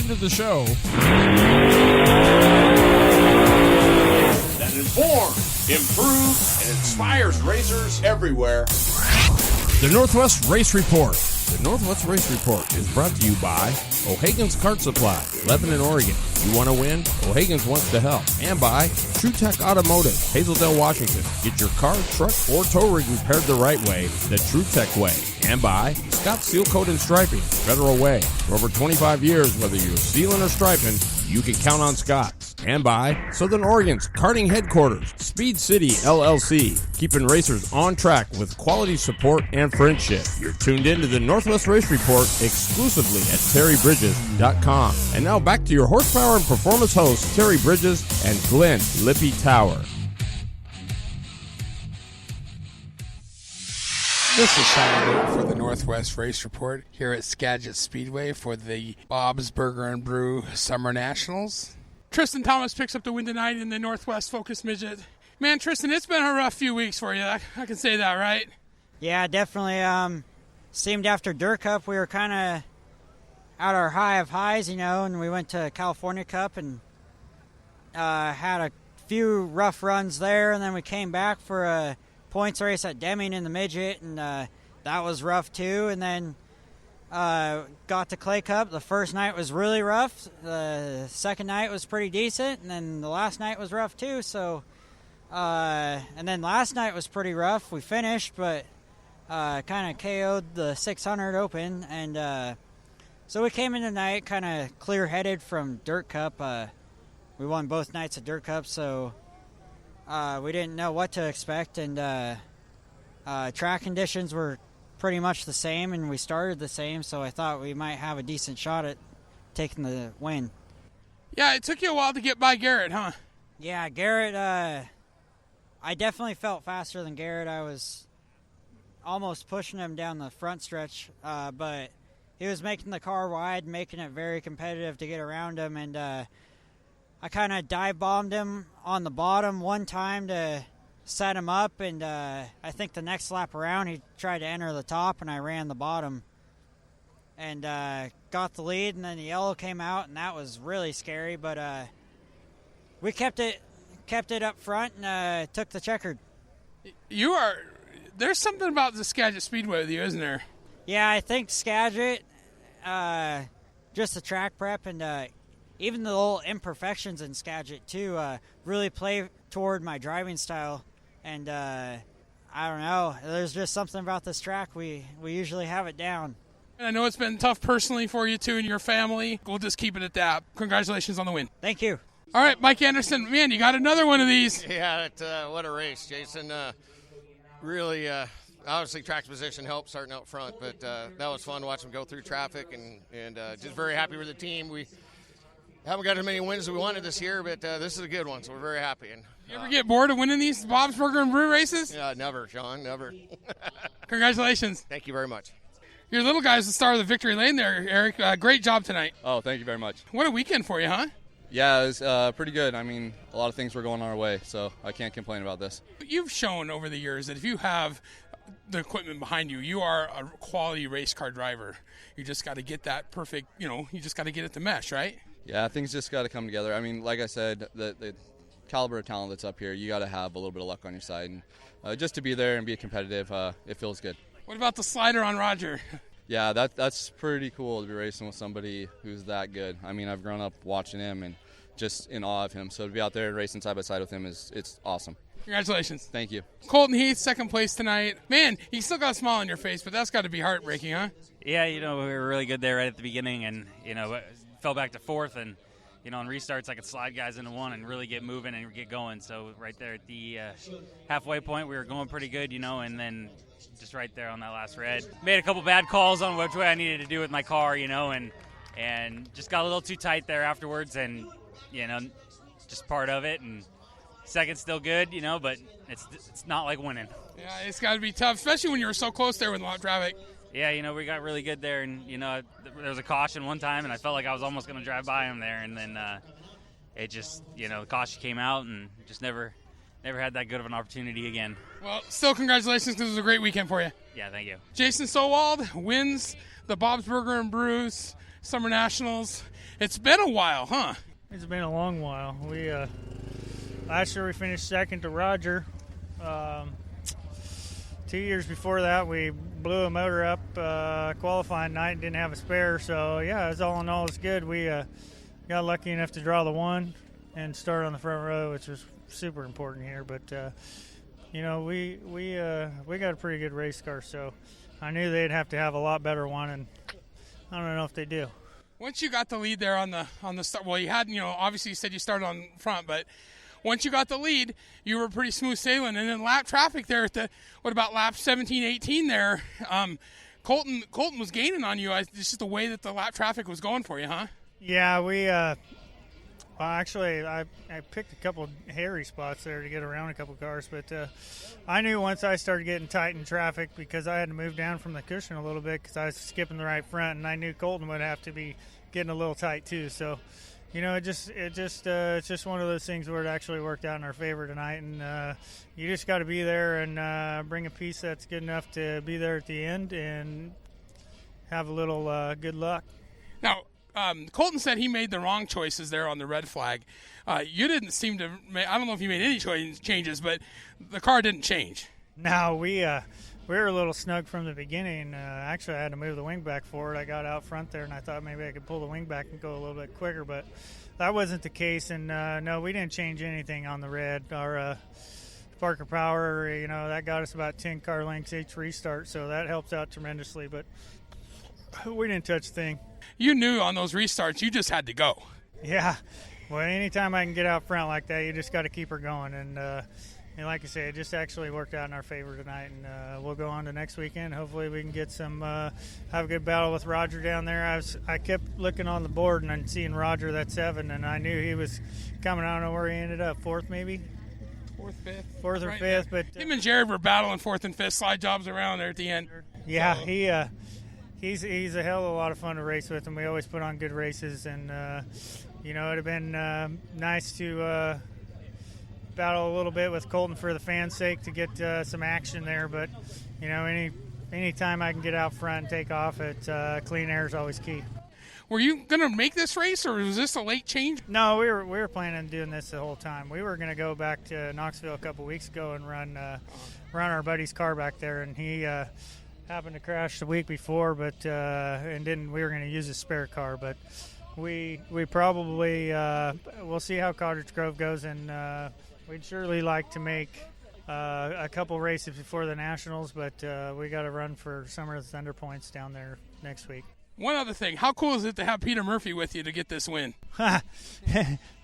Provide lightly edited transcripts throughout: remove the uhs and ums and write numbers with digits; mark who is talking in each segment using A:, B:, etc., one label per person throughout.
A: into the show
B: that informs, improves, and inspires racers everywhere.
A: The Northwest Race Report. The Northwest Race Report is brought to you by O'Hagan's Kart Supply, Lebanon, Oregon. You want to win? O'Hagan's wants to help. And by True Tech Automotive, Hazeldale, Washington. Get your car, truck, or tow rig repaired the right way, the True Tech way. And by Scott Seal Coat and Striping, Federal Way. For over 25 years, whether you're sealing or striping, you can count on Scott. And by Southern Oregon's karting headquarters, Speed City LLC, keeping racers on track with quality support and friendship. You're tuned in to the Northwest Race Report exclusively at terrybridges.com. And now back to your horsepower and performance hosts, Terry Bridges and Glenn Lippy Tower.
C: This is Sean Luke for the Northwest Race Report here at Skagit Speedway for the Bob's Burger and Brew Summer Nationals.
D: Tristan Thomas picks up the win tonight in the Northwest Focus Midget. Man, Tristan, it's been a rough few weeks for you. I can say that, right?
E: Yeah, definitely. Seemed after Dirt Cup we were kind of at our high of highs, and we went to California Cup and had a few rough runs there, and then we came back for a points race at Deming in the midget, and that was rough too. And then got to Clay Cup. The first night was really rough. The second night was pretty decent, and then the last night was rough too. So, and then last night was pretty rough. We finished, but kind of KO'd the 600 Open, and so we came in tonight kind of clear-headed from Dirt Cup. We won both nights of Dirt Cup, so we didn't know what to expect, and track conditions were pretty much the same, and we started the same, so I thought we might have a decent shot at taking the win.
D: Yeah, it took you a while to get by Garrett, huh?
E: Yeah, Garrett, I definitely felt faster than Garrett. I was almost pushing him down the front stretch, but he was making the car wide, making it very competitive to get around him, and I kind of dive bombed him on the bottom one time to set him up, and I think the next lap around he tried to enter the top, and I ran the bottom and got the lead, and then the yellow came out, and that was really scary, but we kept it up front and took the checkered.
D: There's something about the Skagit Speedway with you, isn't there?
E: Yeah, I think Skagit, just the track prep and even the little imperfections in Skagit too really play toward my driving style, and I don't know, there's just something about this track. We usually have it down.
D: And I know it's been tough personally for you too and your family. We'll just keep it at that. Congratulations on the win.
E: Thank you.
D: All right, Mike Anderson, man, you got another one of these.
F: Yeah, what a race, Jason. Really, obviously track position helped starting out front, but that was fun watching them go through traffic, and just very happy with the team. We haven't got as many wins as we wanted this year, but this is a good one, so we're very happy. And
D: you ever get bored of winning these Bob's Burger and Brew races?
F: Yeah, never, Sean, never.
D: Congratulations.
F: Thank you very much.
D: Your little guy's the star of the victory lane there, Eric. Great job tonight.
G: Oh, thank you very much.
D: What a weekend for you, huh?
G: Yeah, it was pretty good. I mean, a lot of things were going our way, so I can't complain about this.
D: You've shown over the years that if you have the equipment behind you, you are a quality race car driver. You just got to get that perfect, you just got to get it to mesh, right?
G: Yeah, things just got to come together. I mean, like I said, the caliber of talent that's up here, you got to have a little bit of luck on your side. And just to be there and be competitive, it feels good.
D: What about the slider on Roger?
G: Yeah, that's pretty cool to be racing with somebody who's that good. I mean, I've grown up watching him and just in awe of him. So to be out there racing side by side with him it's awesome.
D: Congratulations.
G: Thank you.
D: Colton Heath, second place tonight. Man, you still got a smile on your face, but that's got to be heartbreaking, huh?
H: Yeah, we were really good there right at the beginning, and, fell back to fourth, and, on restarts I could slide guys into one and really get moving and get going. So right there at the halfway point, we were going pretty good, and then just right there on that last red. Made a couple bad calls on which way I needed to do with my car, and just got a little too tight there afterwards, and, just part of it, and second's still good, but it's not like winning.
D: Yeah, it's got to be tough, especially when you were so close there with a lot of traffic.
H: Yeah, we got really good there, and, there was a caution one time, and I felt like I was almost going to drive by him there, and then it just, the caution came out, and just never had that good of an opportunity again.
D: Well, still congratulations, because it was a great weekend for you.
H: Yeah, thank you.
D: Jason Sowald wins the Bob's Burger and Brews Summer Nationals. It's been a while, huh?
I: It's been a long while. Last year we finished second to Roger. 2 years before that, we blew a motor up qualifying night and didn't have a spare. So, yeah, it's all in all, it's good. We got lucky enough to draw the one and start on the front row, which was super important here. But, we got a pretty good race car, so I knew they'd have to have a lot better one, and I don't know if they do.
D: Once you got the lead there on the start, well, you had, obviously you said you started on front, but once you got the lead, you were pretty smooth sailing. And then lap traffic there at about lap 17, 18 there, Colton was gaining on you. It's just the way that the lap traffic was going for you, huh?
I: Yeah, actually, I picked a couple of hairy spots there to get around a couple cars, but I knew once I started getting tight in traffic, because I had to move down from the cushion a little bit because I was skipping the right front, and I knew Colton would have to be getting a little tight too. So, it's just one of those things where it actually worked out in our favor tonight, and you just got to be there and bring a piece that's good enough to be there at the end and have a little good luck.
D: Now, Colton said he made the wrong choices there on the red flag. You didn't seem to I don't know if you made any changes, but the car didn't change.
I: No, we were a little snug from the beginning. Actually, I had to move the wing back forward. I got out front there, and I thought maybe I could pull the wing back and go a little bit quicker, but that wasn't the case. And, no, we didn't change anything on the red. Our Parker Power, that got us about 10 car lengths each restart, so that helps out tremendously. But we didn't touch a thing.
D: You knew on those restarts you just had to go.
I: Yeah. Well, anytime I can get out front like that, you just got to keep her going. And like I say, it just actually worked out in our favor tonight. And we'll go on to next weekend. Hopefully we can get some have a good battle with Roger down there. I kept looking on the board and seeing Roger, that 7, and I knew he was coming. I don't know where he ended up, 4th maybe?
D: Fourth
I: or
D: right
I: 5th. But
D: him and Jared were battling 4th and 5th, slide jobs around there at the end.
I: Yeah, He's a hell of a lot of fun to race with, and we always put on good races. And it'd have been nice to battle a little bit with Colton for the fans' sake to get some action there. But any time I can get out front and take off, clean air is always key.
D: Were you going to make this race, or was this a late change?
I: No, we were planning on doing this the whole time. We were going to go back to Knoxville a couple weeks ago and run our buddy's car back there, and he happened to crash the week before, but we were going to use a spare car, but we probably we'll see how Cottage Grove goes, and we'd surely like to make a couple races before the Nationals, but we got to run for Summer of the Thunder Points down there next week.
D: One other thing, how cool is it to have Peter Murphy with you to get this win?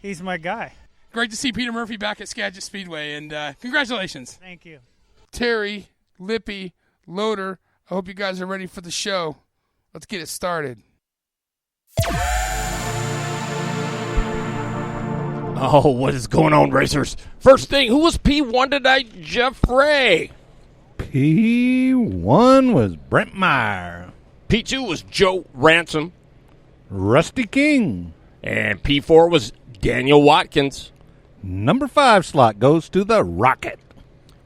I: He's my guy.
D: Great to see Peter Murphy back at Skagit Speedway, and congratulations.
I: Thank you.
D: Terry, Lippy, Loader, I hope you guys are ready for the show. Let's get it started.
J: Oh, what is going on, racers? First thing, who was P1 tonight? Jeff Ray.
K: P1 was Brent Meyer.
J: P2 was Joe Ransom.
K: Rusty King.
J: And P4 was Daniel Watkins.
K: Number 5 slot goes to the Rocket.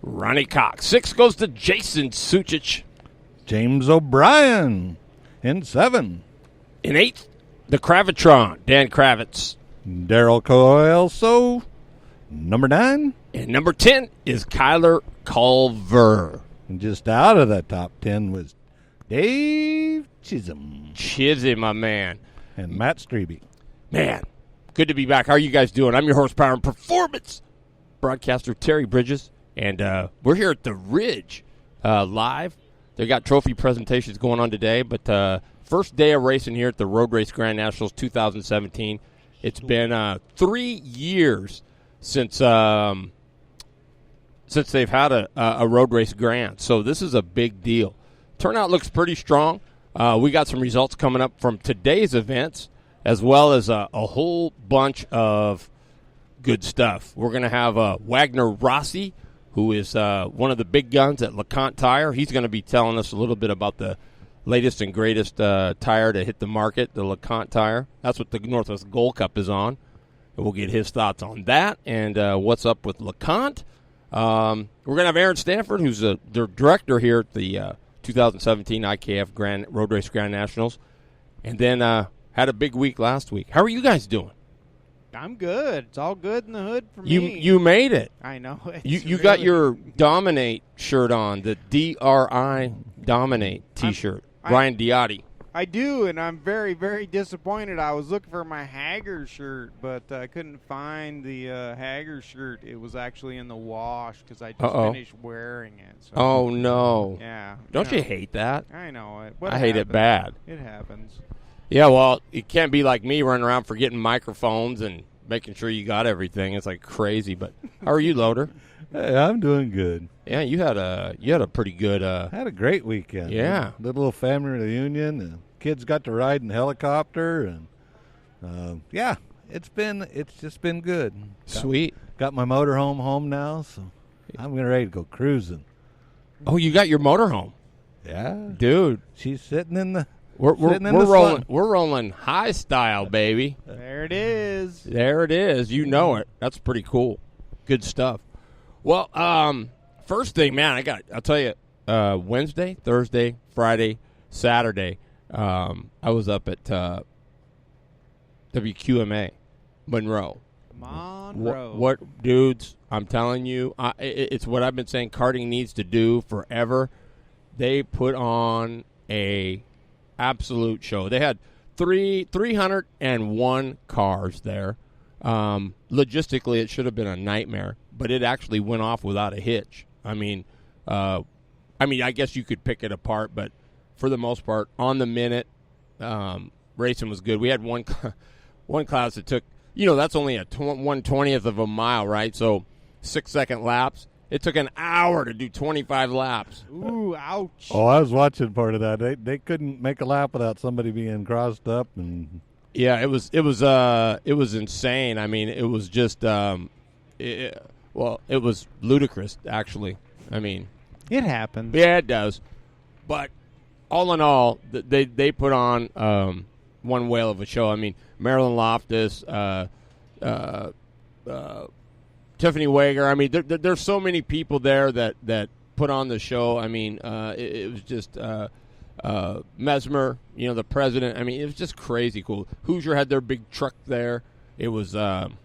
J: Ronnie Cox. 6 goes to Jason Suchich.
K: James O'Brien in 7.
J: In 8th, the Kravitron, Dan Kravitz.
K: Daryl Coelso, number 9.
J: And number 10 is Kyler Culver.
K: And just out of that top 10 was Dave Chisholm.
J: Chisholm, my man.
K: And Matt Strebe.
J: Man, good to be back. How are you guys doing? I'm your horsepower and performance broadcaster, Terry Bridges. And we're here at the Ridge live. They got trophy presentations going on today, but first day of racing here at the Road Race Grand Nationals 2017. It's been 3 years since they've had a road race grand, so this is a big deal. Turnout looks pretty strong. We got some results coming up from today's events, as well as a whole bunch of good stuff. We're going to have Wagner Rossi, who is one of the big guns at LeConte Tire. He's going to be telling us a little bit about the latest and greatest tire to hit the market, the LeConte Tire. That's what the Northwest Gold Cup is on. And we'll get his thoughts on that and what's up with LeConte. We're going to have Aaron Stanford, who's the director here at the 2017 IKF Road Race Grand Nationals. And then Had a big week last week. How are you guys doing?
L: I'm good. It's all good in the hood for
J: You
L: me.
J: you made it.
L: I know.
J: You got your Dominate shirt on, the DRI Dominate T-shirt. Ryan Diotti.
L: I do, and I'm very, very disappointed. I was looking for my Hager shirt, but I couldn't find the Hager shirt. It was actually in the wash because I just finished wearing it. So.
J: Oh, no.
L: Yeah.
J: Don't you hate that?
L: I know it.
J: I hate it bad.
L: It happens.
J: Yeah, well, it can't be like me running around forgetting microphones and making sure you got everything. It's like crazy. But how are you, Loader?
K: Hey, I'm doing good.
J: Yeah, you had a pretty good.
K: Had a great weekend.
J: Yeah,
K: the little family reunion. The kids got to ride in helicopter, and it's just been good.
J: Sweet.
K: Got my motorhome home now, so I'm ready to go cruising.
J: Oh, you got your motorhome?
K: Yeah,
J: dude.
K: She's sitting in the.
J: We're rolling. We're rolling high style, baby.
L: There it is.
J: There it is. You know it. That's pretty cool. Good stuff. Well, first thing, man, I'll tell you, Wednesday, Thursday, Friday, Saturday, I was up at WQMA, Monroe. What dudes, I'm telling you, it's what I've been saying karting needs to do forever. They put on a absolute show. They had 301 cars there. Logistically, it should have been a nightmare, but it actually went off without a hitch. I mean, I guess you could pick it apart, but for the most part, on the minute, racing was good. We had one class that took, that's only a 1/20th of a mile, right? So 6-second laps. It took an hour to do 25 laps.
L: Ooh, ouch.
K: Oh, I was watching part of that. They couldn't make a lap without somebody being crossed up and.
J: Yeah, it was insane. I mean, it was just it was ludicrous actually. I mean,
L: it happens.
J: Yeah, it does. But all in all, they put on one whale of a show. I mean, Marilyn Loftus, Tiffany Wager. I mean, there's so many people there that put on the show. I mean, it was just Mesmer, the president. I mean, it was just crazy cool. Hoosier had their big truck there. It was, and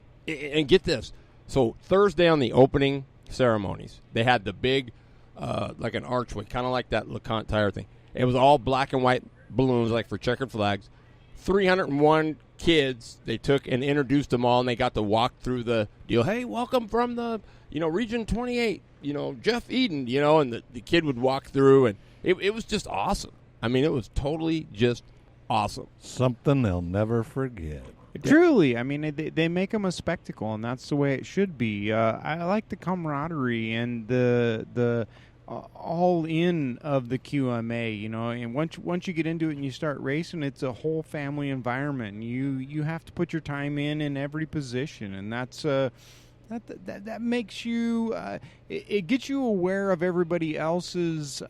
J: get this. So Thursday on the opening ceremonies, they had the big, like an archway, kind of like that LeConte tire thing. It was all black and white balloons, like for checkered flags. 301 kids they took and introduced them all, and they got to walk through the deal. Hey, welcome from the Region 28, Jeff Eden, and the kid would walk through, and it was just awesome. I mean, it was totally just awesome.
K: Something they'll never forget.
L: Truly, I mean, they make them a spectacle, and that's the way it should be. I like the camaraderie and the all in of the QMA, and once you get into it and you start racing, it's a whole family environment. You have to put your time in every position, and that's that makes you it gets you aware of everybody else's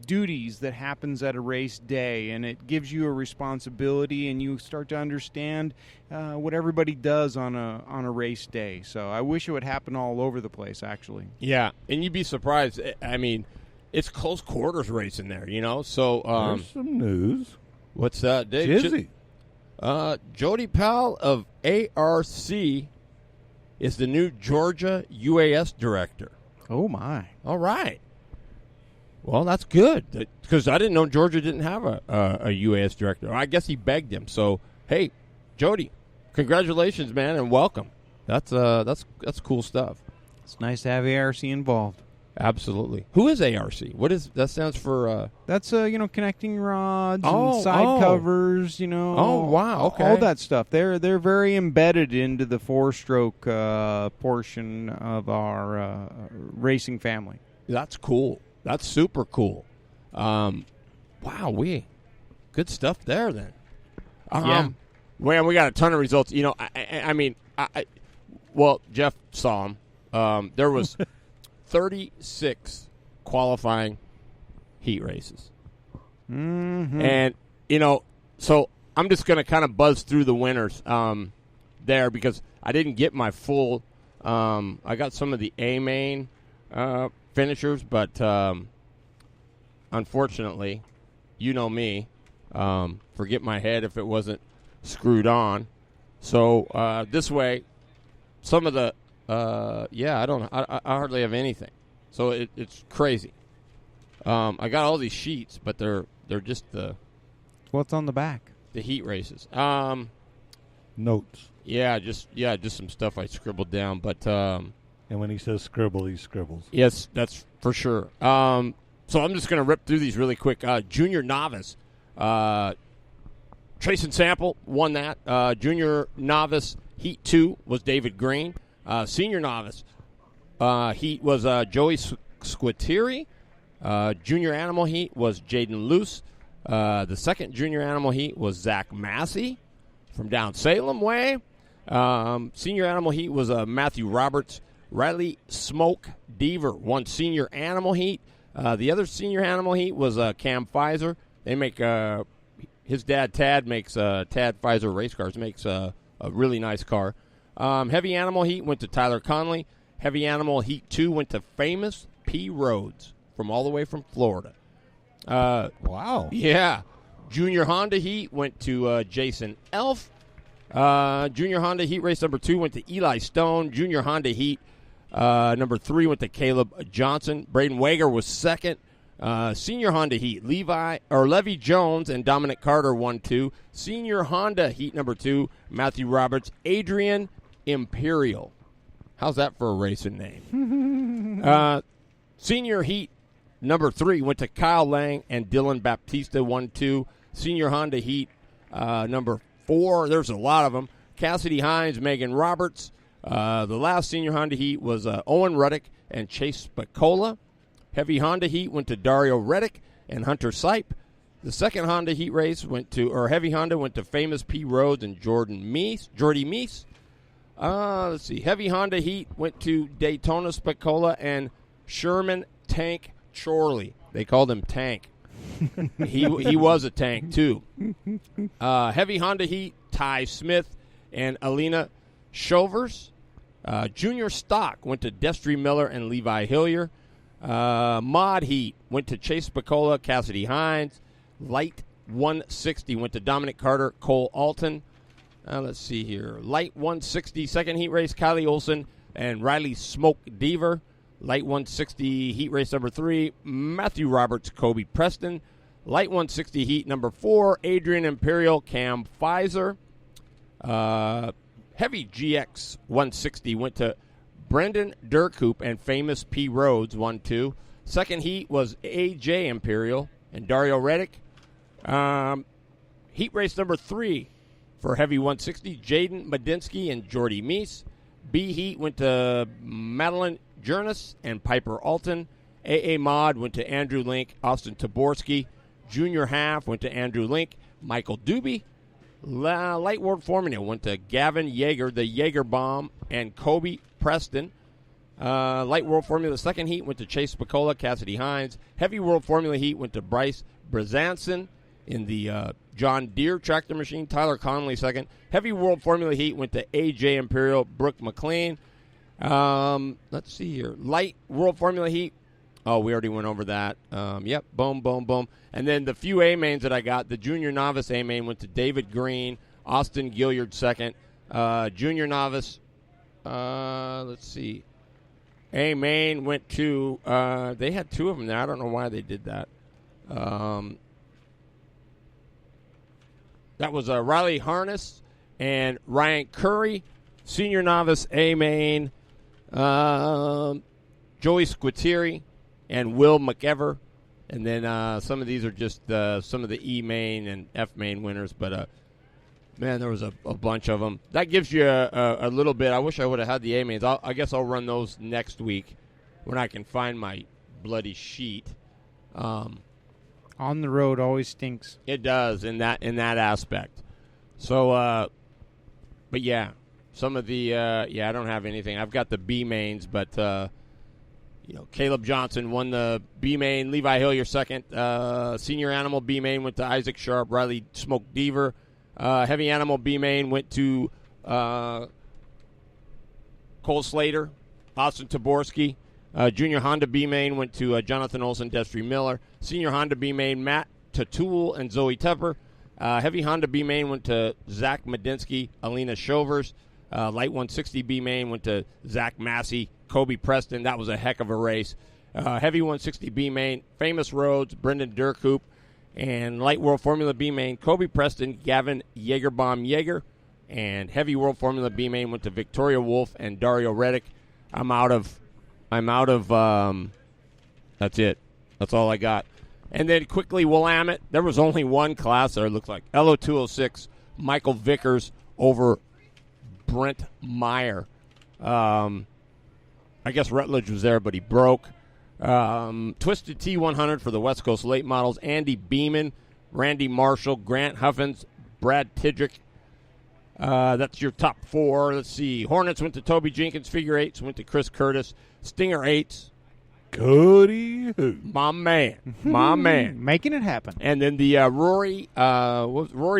L: duties that happens at a race day, and it gives you a responsibility, and you start to understand what everybody does on a race day. So I wish it would happen all over the place, actually.
J: Yeah, and you'd be surprised. I mean, it's close quarters racing there, So
K: there's some news.
J: What's that, Dave?
K: Jizzy.
J: Jody Powell of ARC is the new Georgia UAS director.
L: Oh, my.
J: All right. Well, that's good, because I didn't know Georgia didn't have a UAS director. I guess he begged him. So, hey, Jody, congratulations, man, and welcome. That's cool stuff.
L: It's nice to have ARC involved.
J: Absolutely. Who is ARC? What is that? Stands for?
L: That's connecting rods and side covers.
J: Oh, wow. Okay.
L: All that stuff. They're very embedded into the 4-stroke portion of our racing family.
J: That's cool. That's super cool. Wow, good stuff there then.
L: Yeah.
J: Man, we got a ton of results. Well, Jeff saw them. There was 36 qualifying heat races.
L: Mm-hmm.
J: And, so I'm just going to kind of buzz through the winners there, because I didn't get my full I got some of the A-main finishers, but unfortunately, you know me, Forget my head if it wasn't screwed on. So this way, some of the I hardly have anything. So it's crazy. I got all these sheets, but they're just
L: What's on the back?
J: The heat races.
K: Notes.
J: Yeah, just some stuff I scribbled down. But
K: and when he says scribble, he scribbles.
J: Yes, that's for sure. So I'm just going to rip through these really quick. Junior novice, Trayson Sample won that. Junior novice heat 2 was David Green. Senior novice heat was Joey Squitieri. Junior animal heat was Jaden Luce. The second junior animal heat was Zach Massey from down Salem way. Senior animal heat was Matthew Roberts. Riley Smoke Deaver won senior animal heat. The other senior animal heat was Cam Pfizer. They make his dad Tad makes Tad Pfizer race cars. Makes a really nice car. Heavy animal heat went to Tyler Conley. Heavy animal heat 2 went to Famous P. Rhodes from all the way from Florida.
K: Wow.
J: Yeah. Junior Honda heat went to Jason Elf. Junior Honda heat race number 2 went to Eli Stone. Junior Honda heat number 3 went to Caleb Johnson. Braden Wager was second. Senior Honda heat, Levy Jones and Dominic Carter won 2. Senior Honda heat number 2, Matthew Roberts, Adrian Imperial. How's that for a racing name? Senior heat number 3 went to Kyle Lang and Dylan Baptista, 1-2. Senior Honda heat number 4, there's a lot of them. Cassidy Hines, Megan Roberts. The last senior Honda heat was Owen Ruddick and Chase Spacola. Heavy Honda heat went to Dario Reddick and Hunter Sipe. The second Honda heat race Heavy Honda went to Famous P. Rhodes and Jordy Meese. Let's see. Heavy Honda heat went to Daytona Spacola and Sherman Tank Chorley. They called him Tank. He was a tank, too. Heavy Honda heat, Ty Smith and Alina Shovers. Junior stock went to Destry Miller and Levi Hillier. Mod heat went to Chase Spacola, Cassidy Hines. Light 160 went to Dominic Carter, Cole Alton. Let's see here. Light 160 second heat race, Kylie Olson and Riley Smoke Deaver. Light 160 heat race number 3, Matthew Roberts, Kobe Preston. Light 160 heat number 4, Adrian Imperial, Cam Pfizer. Heavy GX 160 went to Brendan Durkoop and Famous P. Rhodes, 1-2. Second heat was AJ Imperial and Dario Reddick. Heat race number 3 for Heavy 160, Jaden Medinsky and Jordy Meese. B heat went to Madeline Jurnis and Piper Alton. AA Mod went to Andrew Link, Austin Taborski. Junior half went to Andrew Link, Michael Doobie. Light World Formula went to Gavin Yeager, the Yeager Bomb, and Kobe Preston. Light World Formula second heat went to Chase Spacola, Cassidy Hines. Heavy World Formula heat went to Bryce Brzanson in the John Deere tractor machine. Tyler Conley second. Heavy World Formula heat went to AJ Imperial, Brooke McLean. Let's see here. Light World Formula heat. Oh, we already went over that. Yep, boom, boom, boom. And then the few A-mains that I got, the junior novice A-main went to David Green, Austin Gilliard second. Junior novice, let's see. A-main went to, they had 2 of them there. I don't know why they did that. That was Riley Harness and Ryan Curry. Senior novice A-main, Joey Squitieri and Will McEver. And then some of these are just some of the E-main and F-main winners. But, man, there was a bunch of them. That gives you a little bit. I wish I would have had the A-mains. I guess I'll run those next week when I can find my bloody sheet.
L: On the road always stinks.
J: It does in that aspect. So, but, yeah, some of the I don't have anything. I've got the B-mains, but Caleb Johnson won the B-main. Levi Hillier second. Senior Animal B-main went to Isaac Sharp. Riley Smoke Deaver. Heavy Animal B-main went to Cole Slater. Austin Taborski. Junior Honda B-main went to Jonathan Olson, Destry Miller. Senior Honda B-main, Matt Tatul and Zoe Tepper. Heavy Honda B main went to Zach Medinsky, Alina Shovers. Light 160 B main went to Zach Massey, Kobe Preston. That was a heck of a race. Heavy 160 B main, Famous Roads, Brendan Durkoop. And Light World Formula B main, Kobe Preston, Gavin Jagerbaum Jaeger. And Heavy World Formula B main went to Victoria Wolf and Dario Reddick. I'm out of that's it. That's all I got. And then quickly, Willamette. There was only one class there, it looks like. LO206, Michael Vickers over Brent Meyer. I guess Rutledge was there, but he broke. Twisted T100 for the West Coast late models. Andy Beeman, Randy Marshall, Grant Huffins, Brad Tidrick. That's your top 4. Let's see. Hornets went to Toby Jenkins. Figure 8s went to Chris Curtis. Stinger 8s.
K: Cody who?
J: My man. My man.
L: Making it happen.
J: And then the Rory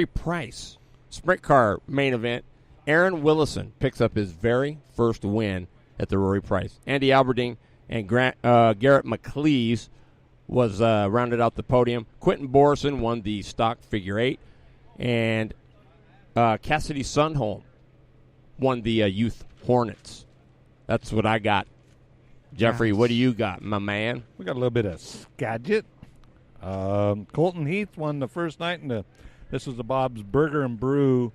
J: Price sprint car main event. Aaron Willison picks up his very first win at the Rory Price. Andy Alberding and Garrett McLeese was rounded out the podium. Quentin Borison won the stock figure 8. And Cassidy Sundholm won the Youth Hornets. That's what I got. Jeffrey, what do you got, my man?
K: We got a little bit of Skagit. Colton Heath won the first night, this was the Bob's Burger and Brew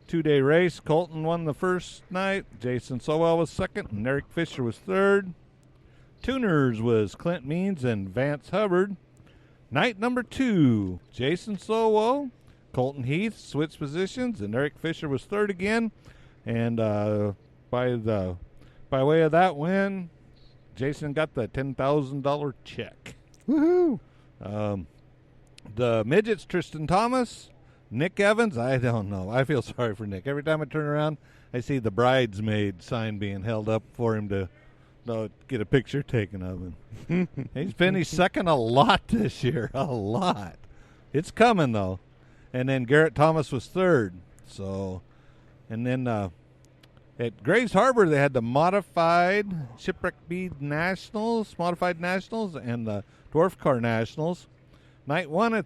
K: 2-day race. Colton won the first night. Jason Sowell was second, and Eric Fisher was third. Tuners was Clint Means and Vance Hubbard. Night number 2, Jason Sowell, Colton Heath switched positions, and Eric Fisher was third again. And by way of that win, Jason got the $10,000 check.
L: Woohoo!
K: The midgets, Tristan Thomas, Nick Evans. I don't know. I feel sorry for Nick. Every time I turn around, I see the bridesmaid sign being held up for him to get a picture taken of him. He's finished second a lot this year. A lot. It's coming, though. And then Garrett Thomas was third. And then at Grays Harbor, they had the modified Shipwreck Bead Nationals, modified Nationals, and the Dwarf Car Nationals. Night 1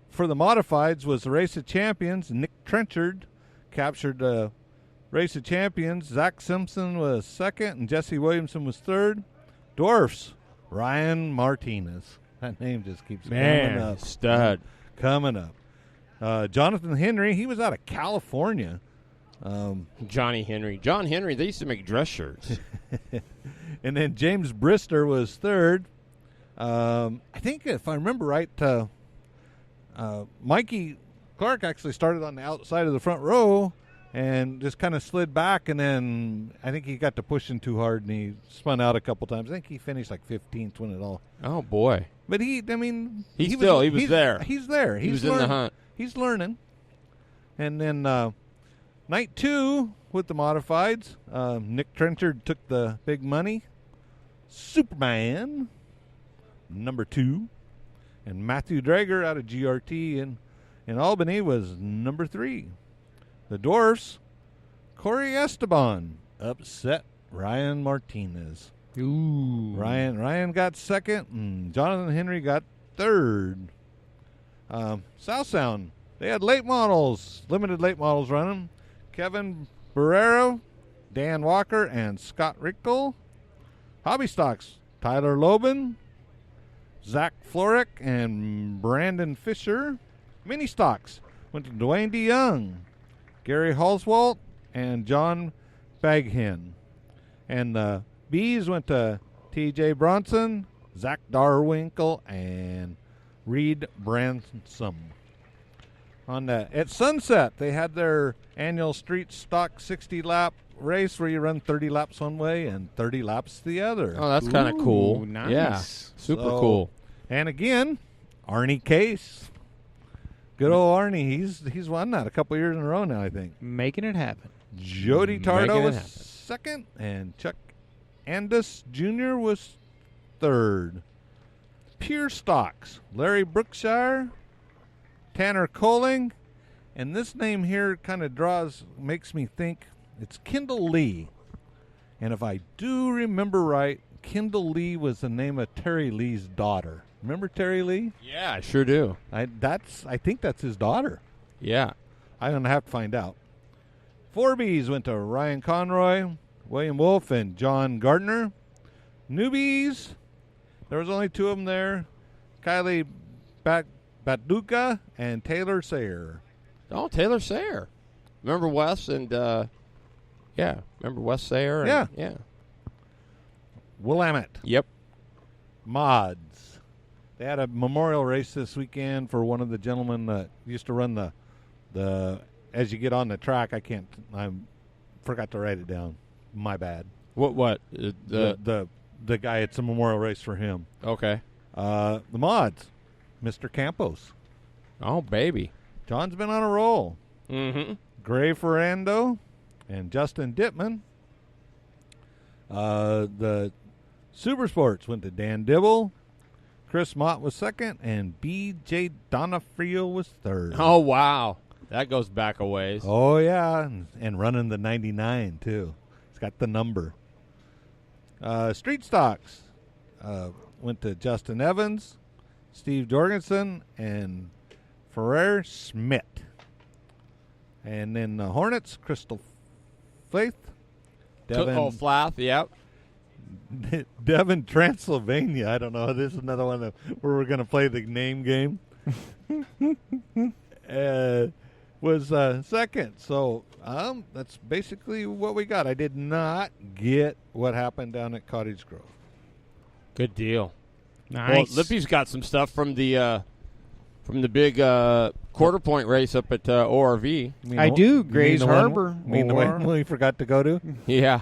K: for the modifieds was the Race of Champions. Nick Trenchard captured the Race of Champions. Zach Simpson was second, and Jesse Williamson was third. Dwarfs, Ryan Martinez. That name just keeps coming up.
J: Stud.
K: Coming up. Jonathan Henry, he was out of California.
J: Johnny Henry. John Henry, they used to make dress shirts.
K: And then James Brister was third. I think if I remember right, Mikey Clark actually started on the outside of the front row and just kind of slid back, and then I think he got to pushing too hard and he spun out a couple times. I think he finished like 15th when it all.
J: Oh boy!
K: But he was
J: there.
K: He's there.
J: He was in the hunt.
K: He's learning. And then night 2 with the modifieds, Nick Trenchard took the big money. Superman, number 2, and Matthew Drager out of GRT in Albany was number 3. The Dwarfs, Corey Esteban upset Ryan Martinez.
L: Ooh.
K: Ryan got second, and Jonathan Henry got third. South Sound, they had late models, limited late models running. Kevin Barrero, Dan Walker, and Scott Rickle. Hobby Stocks, Tyler Lobin, Zach Florek, and Brandon Fisher. Mini Stocks went to Dwayne DeYoung, Gary Halswalt, and John Baghen. And the B's went to TJ Bronson, Zach Darwinkle, and Reed Bransom. At Sunset, they had their annual street stock 60-lap race where you run 30 laps one way and 30 laps the other.
J: Oh, that's kind of cool.
L: Nice.
J: Yeah, super cool.
K: And again, Arnie Case. Good old Arnie. He's won that a couple years in a row now, I think.
L: Making it happen.
K: Jody Tardo was second, and Chuck Andus Jr. was third. Pure Stocks, Larry Brookshire, Tanner Coling, and this name here kind of makes me think it's Kendall Lee. And if I do remember right, Kendall Lee was the name of Terry Lee's daughter. Remember Terry Lee?
J: Yeah, I sure do.
K: I think that's his daughter.
J: Yeah.
K: I'm going to have to find out. 4Bs went to Ryan Conroy, William Wolf, and John Gardner. Newbies, there was only 2 of them there. Kylie Batduka and Taylor Sayer.
J: Oh, Taylor Sayer. Remember Wes and, remember Wes Sayer?
K: Yeah.
J: Yeah.
K: Willamette.
J: Yep.
K: Mods. They had a memorial race this weekend for one of the gentlemen that used to run the as you get on the track. I forgot to write it down. My bad.
J: What?
K: The guy, it's a memorial race for him.
J: Okay.
K: The mods. Mr. Campos.
J: Oh, baby.
K: John's been on a roll.
J: Mm-hmm.
K: Gray Ferrando and Justin Dittman. The Super Sports went to Dan Dibble. Chris Mott was second, and B.J. Donofrio was third.
J: Oh, wow. That goes back a ways.
K: Oh, yeah, and running the 99, too. It's got the number. Street Stocks went to Justin Evans, Steve Jorgensen, and Ferrer Schmidt. And then the Hornets, Crystal Faith.
J: Flath, yep.
K: Devin, Transylvania. I don't know. This is another one where we're going to play the name game. Was second. So that's basically what we got. I did not get what happened down at Cottage Grove.
J: Good deal.
L: Nice.
J: Well, Lippy's got some stuff from the big quarter point race up at ORV.
L: I do. Grays Harbor.
K: The one we forgot to go to?
J: Yeah.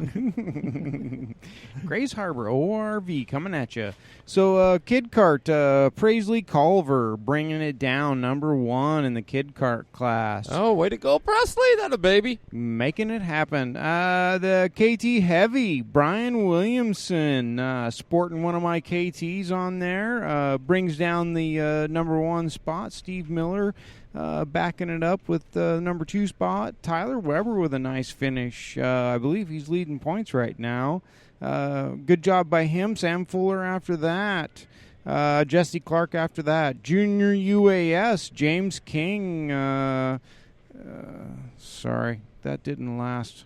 L: Grays Harbor, ORV, coming at you. So, Kid Kart, Paisley Culver bringing it down, number 1 in the Kid Kart class.
J: Oh, way to go, Presley. That a baby.
L: Making it happen. The KT Heavy, Brian Williamson, sporting one of my KTs on there, brings down the number 1 spot. Steve Miller backing it up with the number 2 spot. Tyler Weber with a nice finish. I believe he's leading points right now. Good job by him. Sam Fuller after that. Jesse Clark after that. Junior UAS, James King. Sorry, that didn't last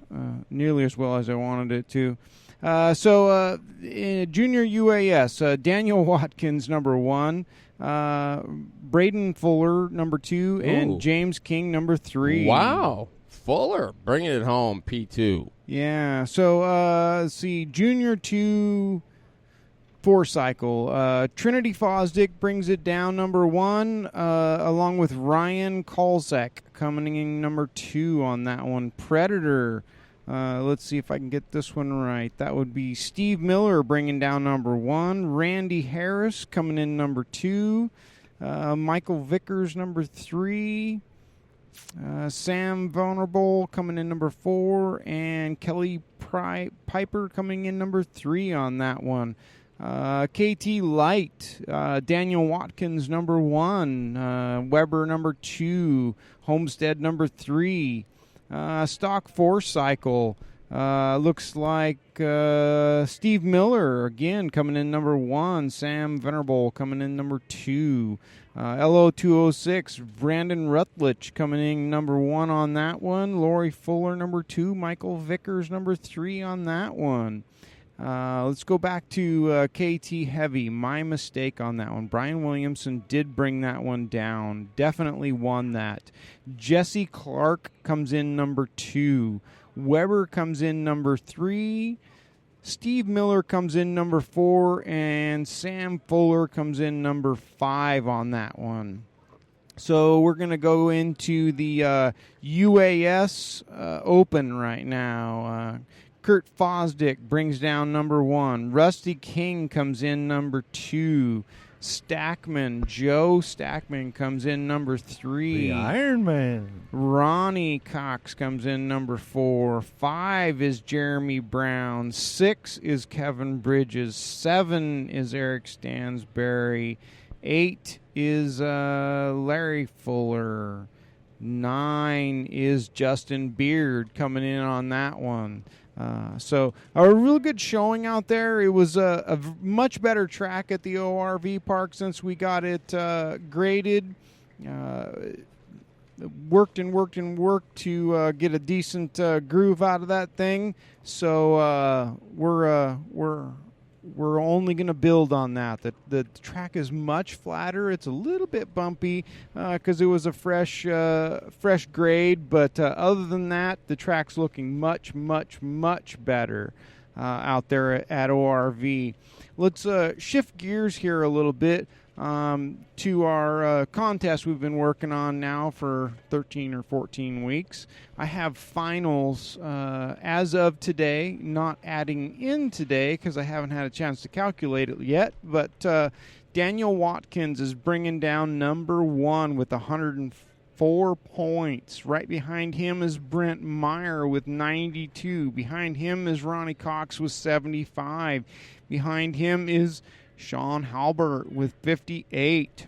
L: nearly as well as I wanted it to. In Junior UAS, Daniel Watkins, number 1. Braden Fuller, number 2, and James King, number 3.
J: Wow. Fuller bringing it home, P2.
L: Yeah. So, let's see. Junior 2 4-cycle. Trinity Fosdick brings it down, number 1, along with Ryan Kolzek coming in number 2 on that one. Predator. Let's see if I can get this one right. That would be Steve Miller bringing down number 1. Randy Harris coming in number 2. Michael Vickers, number 3. Sam Vulnerable coming in number 4. And Kelly Piper coming in number 3 on that one. KT Light, Daniel Watkins, number 1. Weber, number 2. Homestead, number 3. Stock 4-cycle, looks like Steve Miller, again, coming in number 1. Sam Venerable coming in number 2. LO206, Brandon Rutledge coming in number 1 on that one. Lori Fuller, number 2. Michael Vickers, number 3 on that one. Let's go back to KT Heavy. My mistake on that one. Brian Williamson did bring that one down. Definitely won that. Jesse Clark comes in number 2. Weber comes in number 3. Steve Miller comes in number 4. And Sam Fuller comes in number 5 on that one. So we're going to go into the UAS Open right now. Kurt Fosdick brings down number 1. Rusty King comes in number 2. Joe Stackman comes in number 3.
K: The Iron Man.
L: Ronnie Cox comes in number 4. 5 is Jeremy Brown. 6 is Kevin Bridges. 7 is Eric Stansberry. 8 is Larry Fuller. 9 is Justin Beard coming in on that one. So a real good showing out there. It was a much better track at the ORV park since we got it graded. Worked to get a decent groove out of that thing. So we're only going to build on that. The track is much flatter. It's a little bit bumpy because it was a fresh grade. But other than that, the track's looking much better out there at ORV. Let's shift gears here a little bit to our contest we've been working on now for 13 or 14 weeks. I have finals as of today, not adding in today because I haven't had a chance to calculate it yet, but Daniel Watkins is bringing down number 1 with 104 points. Right behind him is Brent Meyer with 92. Behind him is Ronnie Cox with 75. Behind him is Sean Halbert with 58.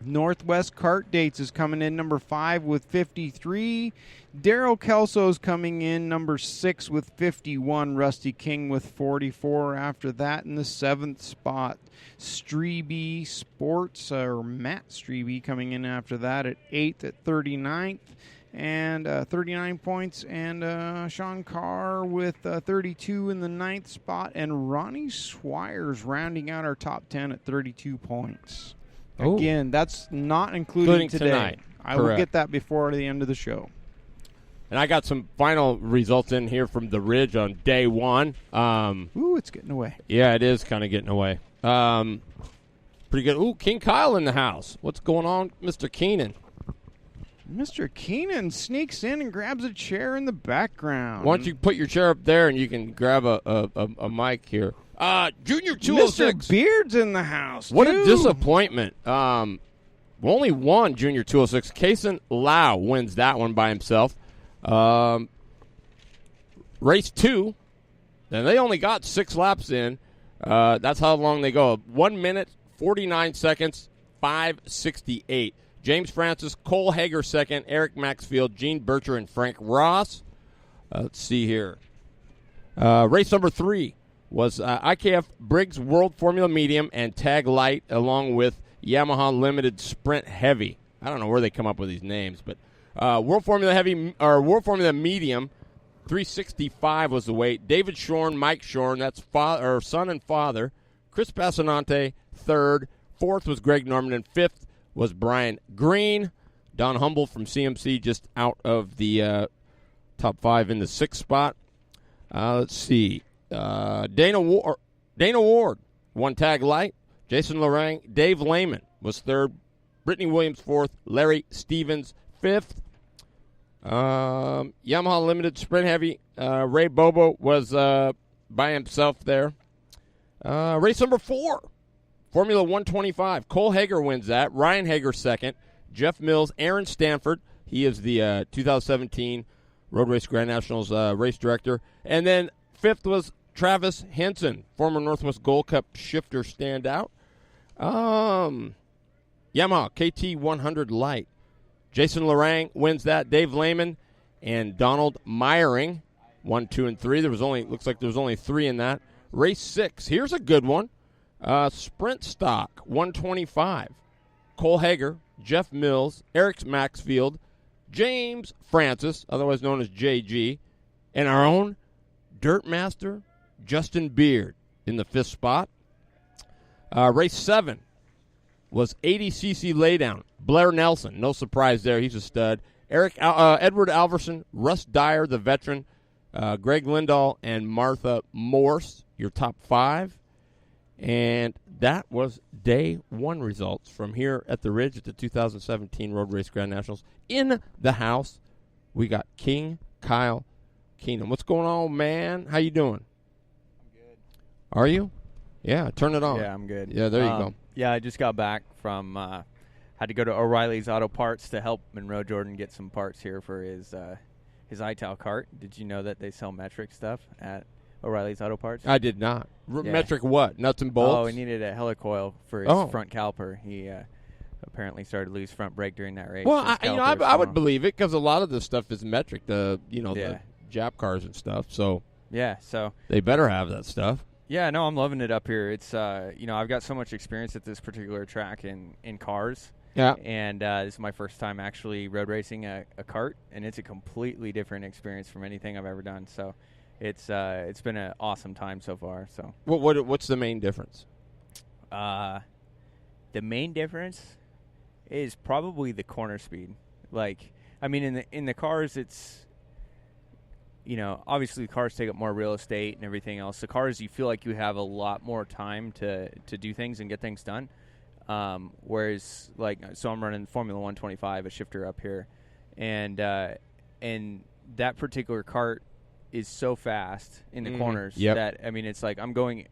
L: Northwest Kart Dates is coming in number 5 with 53. Daryl Kelso is coming in number 6 with 51. Rusty King with 44. After that, in the 7th spot, Strebe Sports, or Matt Strebe, coming in after that at 8th at 39th. And 39 points, and Sean Carr with 32 in the 9th spot, and Ronnie Swires rounding out our top 10 at 32 points.
J: Oh.
L: Again, that's not including today.
J: Tonight.
L: I will get that before the end of the show.
J: And I got some final results in here from the Ridge on day 1.
L: Ooh, it's getting away.
J: Yeah, it is kind of getting away. Pretty good. Ooh, King Kyle in the house. What's going on, Mr. Keenan?
L: Mr. Keenan sneaks in and grabs a chair in the background.
J: Why don't you put your chair up there and you can grab a mic here. Junior 206.
L: Mr. Beard's in the house,
J: What
L: too.
J: a disappointment. Only one Junior 206. Kason Lau wins that one by himself. Race 2, and they only got 6 laps in. That's how long they go. 1 minute, 49 seconds, 5:68. James Francis, Cole Hager second, Eric Maxfield, Gene Bircher, and Frank Ross. Let's see here. Race number 3 was IKF Briggs World Formula Medium and Tag Light, along with Yamaha Limited Sprint Heavy. I don't know where they come up with these names, but World Formula Heavy or World Formula Medium, 365 was the weight. David Shorn, Mike Shorn, that's son and father. Chris Passanante, third. Fourth was Greg Norman, and fifth was Brian Green. Don Humble from CMC just out of the top 5 in the 6th spot. Let's see. Dana Ward won Tag Light. Jason Lorang. Dave Lehman was third. Brittany Williams fourth. Larry Stevens fifth. Yamaha Limited Sprint Heavy. Ray Bobo was by himself there. Race number 4. Formula 125. Cole Hager wins that. Ryan Hager second. Jeff Mills. Aaron Stanford. He is the 2017 Road Race Grand Nationals race director. And then fifth was Travis Henson, former Northwest Gold Cup shifter standout. Yamaha KT 100 Light. Jason Lorang wins that. Dave Lehman and Donald Meyering 1, 2, and 3. Looks like there was only 3 in that. Race 6. Here's a good one. Sprint Stock 125. Cole Hager, Jeff Mills, Eric Maxfield, James Francis, otherwise known as JG, and our own Dirt Master Justin Beard in the 5th spot. Race 7 was 80cc laydown. Blair Nelson, no surprise there, he's a stud. Edward Alverson, Russ Dyer, the veteran, Greg Lindahl, and Martha Morse, your top 5. And that was day 1 results from here at the Ridge at the 2017 Road Race Grand Nationals. In the house, we got King Kyle Keenan. What's going on, man? How you doing?
M: I'm good.
J: Are you? Yeah, turn it on.
M: Yeah, I'm good.
J: Yeah, there you go.
M: Yeah, I just got back from, had to go to O'Reilly's Auto Parts to help Monroe Jordan get some parts here for his ITAL cart. Did you know that they sell metric stuff at O'Reilly's Auto Parts?
J: I did not. Metric what? Nuts and bolts?
M: Oh, he needed a helicoil for his front caliper. He apparently started to lose front brake during that race.
J: Well, I would believe it because a lot of this stuff is metric. The Jap cars and stuff. So
M: yeah, so
J: they better have that stuff.
M: Yeah, no, I'm loving it up here. It's I've got so much experience at this particular track in cars.
J: Yeah.
M: And this is my first time actually road racing a kart, and it's a completely different experience from anything I've ever done. So it's been an awesome time so far. So
J: what's the main difference?
M: The main difference is probably the corner speed. Like, I mean, in the cars, it's, obviously the cars take up more real estate and everything else. The cars, you feel like you have a lot more time to do things and get things done. Whereas, so I'm running Formula 125, a shifter up here, and that particular kart is so fast in the corners that, I mean, it's like I'm going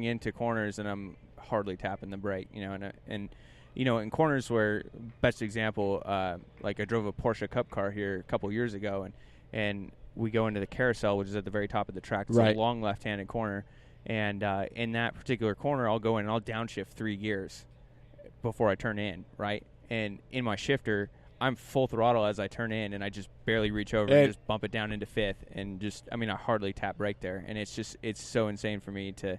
M: into corners and I'm hardly tapping the brake, and in corners where, best example, like I drove a Porsche Cup car here a couple years ago, and we go into the carousel, which is at the very top of the track. It's a long left-handed corner, and in that particular corner, I'll go in and I'll downshift 3 gears before I turn in, right? And in my shifter, I'm full throttle as I turn in, and I just barely reach over and just bump it down into fifth, and I hardly tap brake there, and it's so insane for me to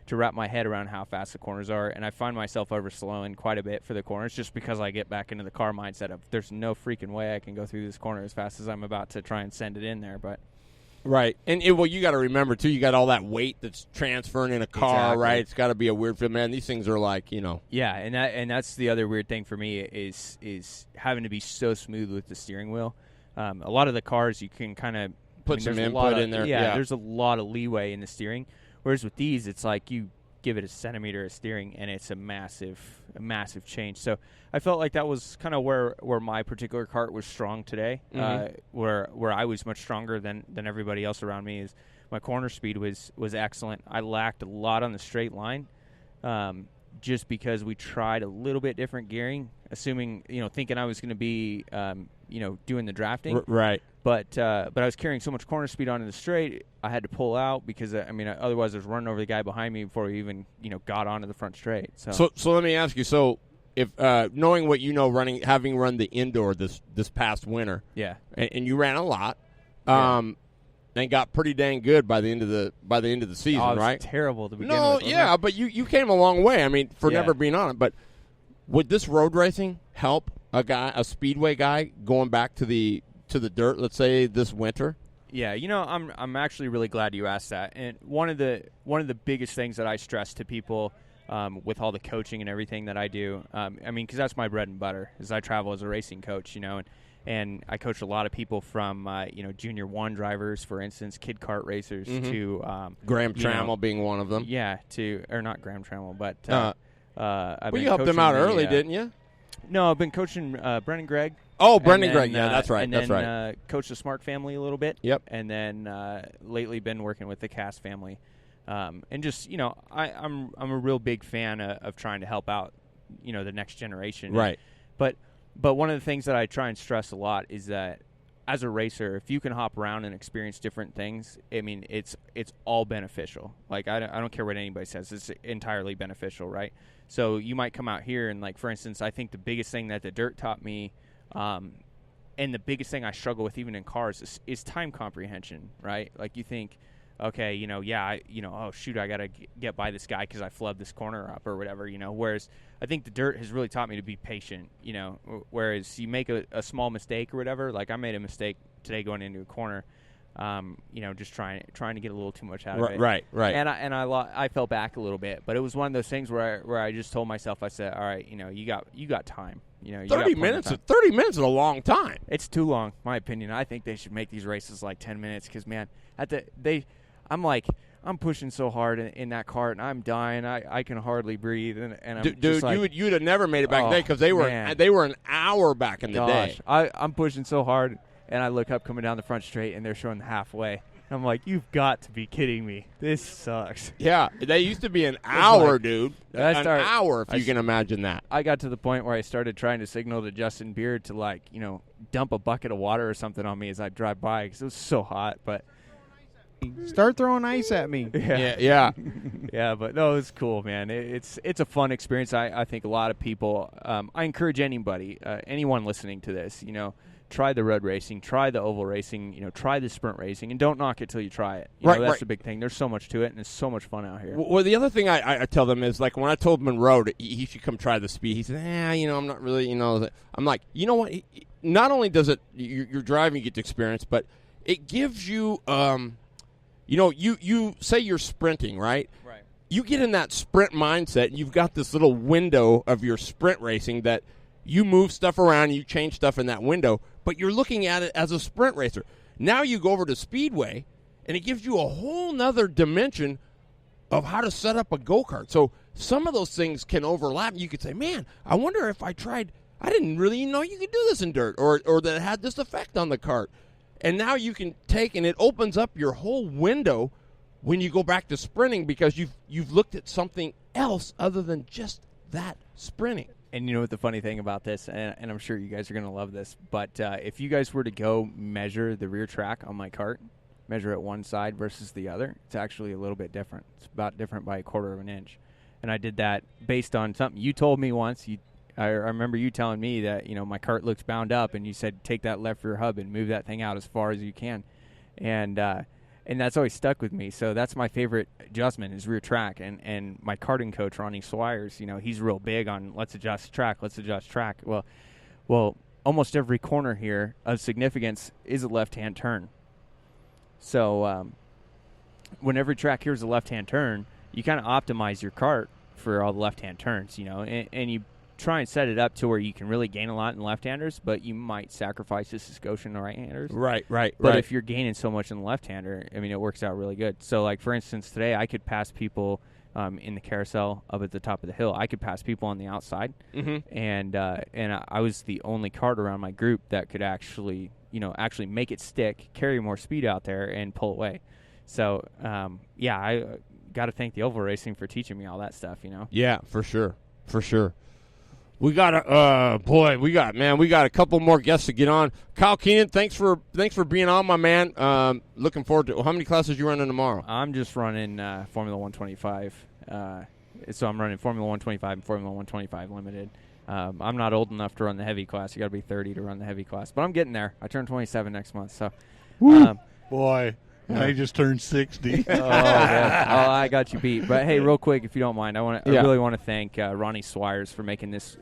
M: wrap my head around how fast the corners are, and I find myself over slowing quite a bit for the corners just because I get back into the car mindset of there's no freaking way I can go through this corner as fast as I'm about to try and send it in there, but...
J: Right, and you got to remember too. You got all that weight that's transferring in a car, right? It's got to be a weird feel, man. These things are like,
M: Yeah, and that's the other weird thing for me is having to be so smooth with the steering wheel. A lot of the cars you can kind of
J: put some input in there.
M: Yeah, there's a lot of leeway in the steering. Whereas with these, it's like you give it a centimeter of steering, and it's a massive change. So I felt like that was kind of where my particular kart was strong today, where I was much stronger than everybody else around me. Is my corner speed was excellent. I lacked a lot on the straight line, just because we tried a little bit different gearing, assuming thinking I was going to be doing the drafting,
J: right.
M: But I was carrying so much corner speed onto the straight, I had to pull out because otherwise I was running over the guy behind me before we even got onto the front straight. So
J: let me ask you. So if knowing what having run the indoor this past winter, and you ran a lot, and got pretty dang good by the end of the season,
M: it was
J: right?
M: Terrible to begin with.
J: But you came a long way. I mean, for never being on it. But would this road racing help a speedway guy going back to the dirt, let's say this winter?
M: Yeah, I'm actually really glad you asked that. And one of the biggest things that I stress to people with all the coaching and everything that I do, because that's my bread and butter, is I travel as a racing coach, and I coach a lot of people from Junior 1 drivers, for instance, kid kart racers, to
J: Graham Trammell being one of them.
M: Yeah, or not Graham Trammell, but
J: you helped them out early, didn't you?
M: No, I've been coaching Brennan Gregg.
J: Oh, Brendan Gregg, yeah, that's right.
M: And then coached the Smart family a little bit.
J: Yep.
M: And then lately been working with the Cass family, and just I'm a real big fan of trying to help out the next generation.
J: Right.
M: But one of the things that I try and stress a lot is that as a racer, if you can hop around and experience different things, it's all beneficial. Like I don't care what anybody says, it's entirely beneficial, right? So you might come out here and, like, for instance, I think the biggest thing that the dirt taught me, and the biggest thing I struggle with even in cars is time comprehension, right? Like you think, okay, oh shoot, I gotta get by this guy because I flubbed this corner up or whatever, Whereas I think the dirt has really taught me to be patient, Whereas you make a small mistake or whatever, like I made a mistake today going into a corner, just trying to get a little too much out of it.
J: Right.
M: And I fell back a little bit, but it was one of those things where I just told myself, I said, all right, you got time.
J: 30 minutes. 30 minutes is a long time.
M: It's too long, my opinion. I think they should make these races like 10 minutes because, man, I'm pushing so hard in that cart, and I'm dying. I can hardly breathe, and I'm
J: dude,
M: just like,
J: you'd have never made it back today because they were an hour back in the day.
M: I'm pushing so hard, and I look up coming down the front straight, and they're showing the halfway. I'm like, you've got to be kidding me. This sucks.
J: Yeah, they used to be an hour, dude. An hour, if you can imagine that.
M: I got to the point where I started trying to signal to Justin Beard to, dump a bucket of water or something on me as I drive by because it was so hot. But
L: start throwing ice at me.
J: Yeah.
M: Yeah, but no, it's cool, man. It's a fun experience. I think a lot of people. I encourage anybody, anyone listening to this, try the road racing, try the oval racing, try the sprint racing, and don't knock it till you try it. That's the big thing. There's so much to it, and it's so much fun out here.
J: Well, the other thing I tell them is, like, when I told Monroe he should come try the speed, he said, I'm not really, I'm like, you know what? Not only does it, you're driving, you get to experience, but it gives you, you say you're sprinting, right?
M: Right.
J: You get in that sprint mindset, and you've got this little window of your sprint racing that you move stuff around, you change stuff in that window, but you're looking at it as a sprint racer. Now you go over to Speedway, and it gives you a whole nother dimension of how to set up a go-kart. So some of those things can overlap. You could say, man, I wonder if I tried, I didn't really know you could do this in dirt, or that it had this effect on the kart. And now you can take, and it opens up your whole window when you go back to sprinting, because you've looked at something else other than just that sprinting.
M: And you know what the funny thing about this, and I'm sure you guys are going to love this, but if you guys were to go measure the rear track on my kart, measure it one side versus the other, it's actually a little bit different. It's about different by 1/4 of an inch. And I did that based on something you told me once. I remember you telling me that, my kart looks bound up, and you said take that left rear hub and move that thing out as far as you can. And that's always stuck with me. So that's my favorite adjustment is rear track. And my karting coach, Ronnie Swires, he's real big on let's adjust track. Well, almost every corner here of significance is a left-hand turn. So when every track here is a left-hand turn, you kind of optimize your kart for all the left-hand turns, and you try and set it up to where you can really gain a lot in left-handers, but you might sacrifice this to Scotian right-handers.
J: Right.
M: But if you're gaining so much in the left-hander, it works out really good. So, like, for instance, today I could pass people in the carousel up at the top of the hill. I could pass people on the outside, and I was the only kart around my group that could actually make it stick, carry more speed out there, and pull away. So, I got to thank the oval racing for teaching me all that stuff,
J: Yeah, for sure. We got a couple more guests to get on. Kyle Keenan, thanks for being on, my man. Looking forward to. How many classes you running tomorrow?
M: I'm just running Formula 125. So I'm running Formula 125 and Formula 125 Limited. I'm not old enough to run the heavy class. You got to be 30 to run the heavy class, but I'm getting there. I turn 27 next month. So,
K: boy. I just turned 60.
M: I got you beat. But hey, real quick, if you don't mind, I really want to thank Ronnie Swires for making this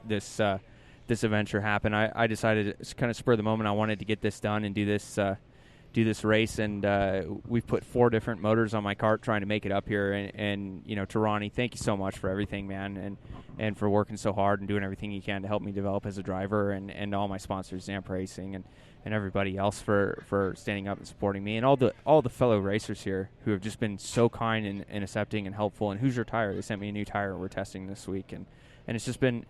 M: adventure happen. I decided to kind of spur the moment. I wanted to get this done and do this race, and we've put 4 different motors on my kart trying to make it up here. And to Ronnie, thank you so much for everything, man, and for working so hard and doing everything you can to help me develop as a driver, and all my sponsors, Zamp Racing, and everybody else for standing up and supporting me, and all the fellow racers here who have just been so kind and accepting and helpful. And Hoosier Tire, they sent me a new tire we're testing this week, and it's just been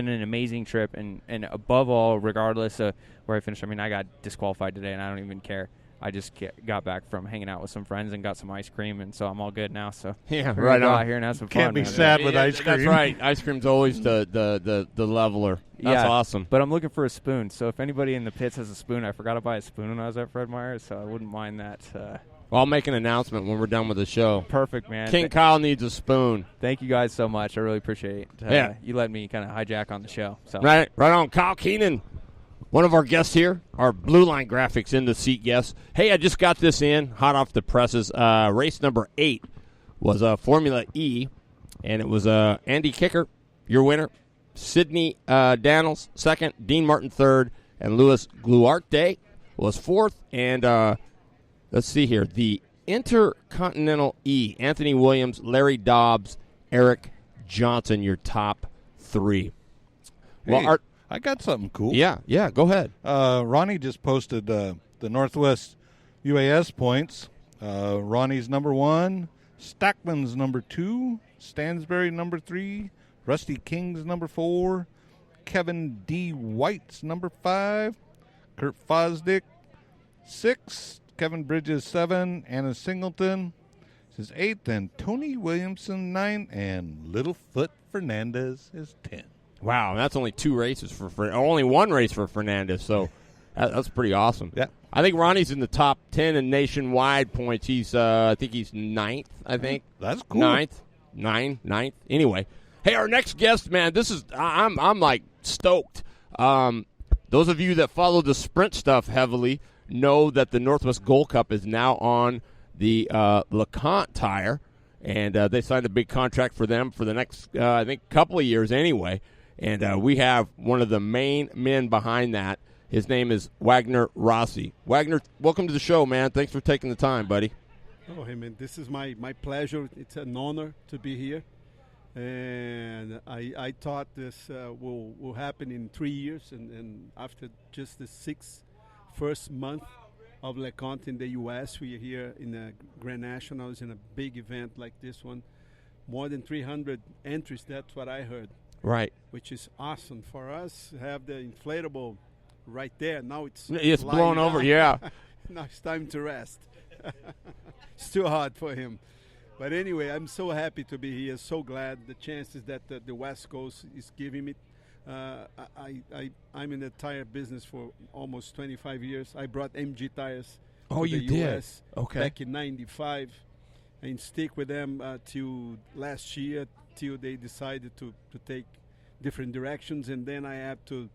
M: an amazing trip, and above all, regardless of where I finish, I got disqualified today, and I don't even care. I just got back from hanging out with some friends and got some ice cream, and so I'm all good now. So
J: yeah,
M: we're
J: right
M: go
J: on.
M: out here and have some
K: Can't
M: fun.
K: be sad with ice cream.
J: That's right. Ice cream's always the leveler. That's awesome.
M: But I'm looking for a spoon. So if anybody in the pits has a spoon, I forgot to buy a spoon when I was at Fred Meyer's, so I wouldn't mind that.
J: Well, I'll make an announcement when we're done with the show.
M: Perfect, man.
J: King Kyle needs a spoon.
M: Thank you guys so much. I really appreciate you letting me kind of hijack on the show. So
J: right on. Kyle Keenan, one of our guests here, our Blue Line Graphics in the seat guest. Hey, I just got this in, hot off the presses. Race number 8 was Formula E, and it was Andy Kicker, your winner. Sidney Daniels, second. Dean Martin, third. And Louis Gluarte was fourth. And let's see here. The Intercontinental E, Anthony Williams, Larry Dobbs, Eric Johnson, your top 3.
K: Hey, I got something cool.
J: Yeah, go ahead.
K: Ronnie just posted the Northwest UAS points. Ronnie's number 1, Stackman's number 2, Stansberry number 3, Rusty King's number 4, Kevin D. White's number 5, Kurt Fosdick 6, Kevin Bridges 7, Anna Singleton is 8th, and Tony Williamson 9, and Littlefoot Fernandez is 10.
J: Wow, that's only 2 races only 1 race for Fernandez, so that's pretty awesome.
K: Yeah.
J: I think Ronnie's in the top 10 in nationwide points. He's I think he's 9th, I think.
K: That's cool.
J: 9th. Anyway, hey, our next guest, man, this is I'm like stoked. those of you that follow the sprint stuff heavily know that the Northwest Gold Cup is now on the LeConte tire, and they signed a big contract for them for the next, I think, couple of years anyway. And we have one of the main men behind that. His name is Wagner Rossi. Wagner, welcome to the show, man. Thanks for taking the time, buddy.
N: Oh, hey, man, this is my pleasure. It's an honor to be here. And I thought this will happen in 3 years. And after just the first month of LeConte in the U.S., we are here in the Grand Nationals in a big event like this one. More than 300 entries, that's what I heard.
J: Right.
N: Which is awesome for us to have the inflatable right there. Now it's
J: blown over, yeah.
N: Now it's time to rest. It's too hot for him. But anyway, I'm so happy to be here. So glad the chances that the West Coast is giving me. I'm in the tire business for almost 25 years. I brought MG tires to the U.S. Back in '95, and stick with them till last year, till they decided to take different directions, and then I had to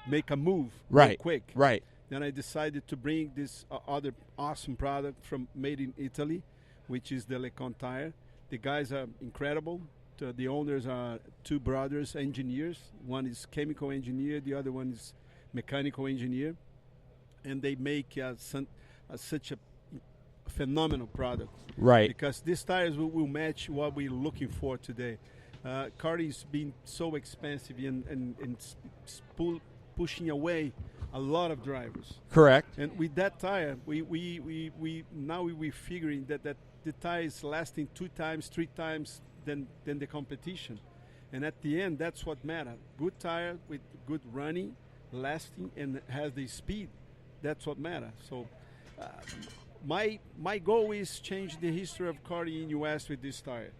N: make a move real quick.
J: Right.
N: Then I decided to bring this other awesome product made in Italy, which is the LeConte tire. The guys are incredible. The owners are two brothers, engineers. One is chemical engineer, the other one is mechanical engineer. And they make such a phenomenal product.
J: Right.
N: Because these tires will match what we're looking for today. Karting's been so expensive and pushing away a lot of drivers.
J: Correct.
N: And with that tire, we're figuring that the tire is lasting 2 times, 3 times than the competition. And at the end, that's what matters. Good tire with good running, lasting, and has the speed. That's what matters. So my goal is change the history of karting in U.S. with this tire,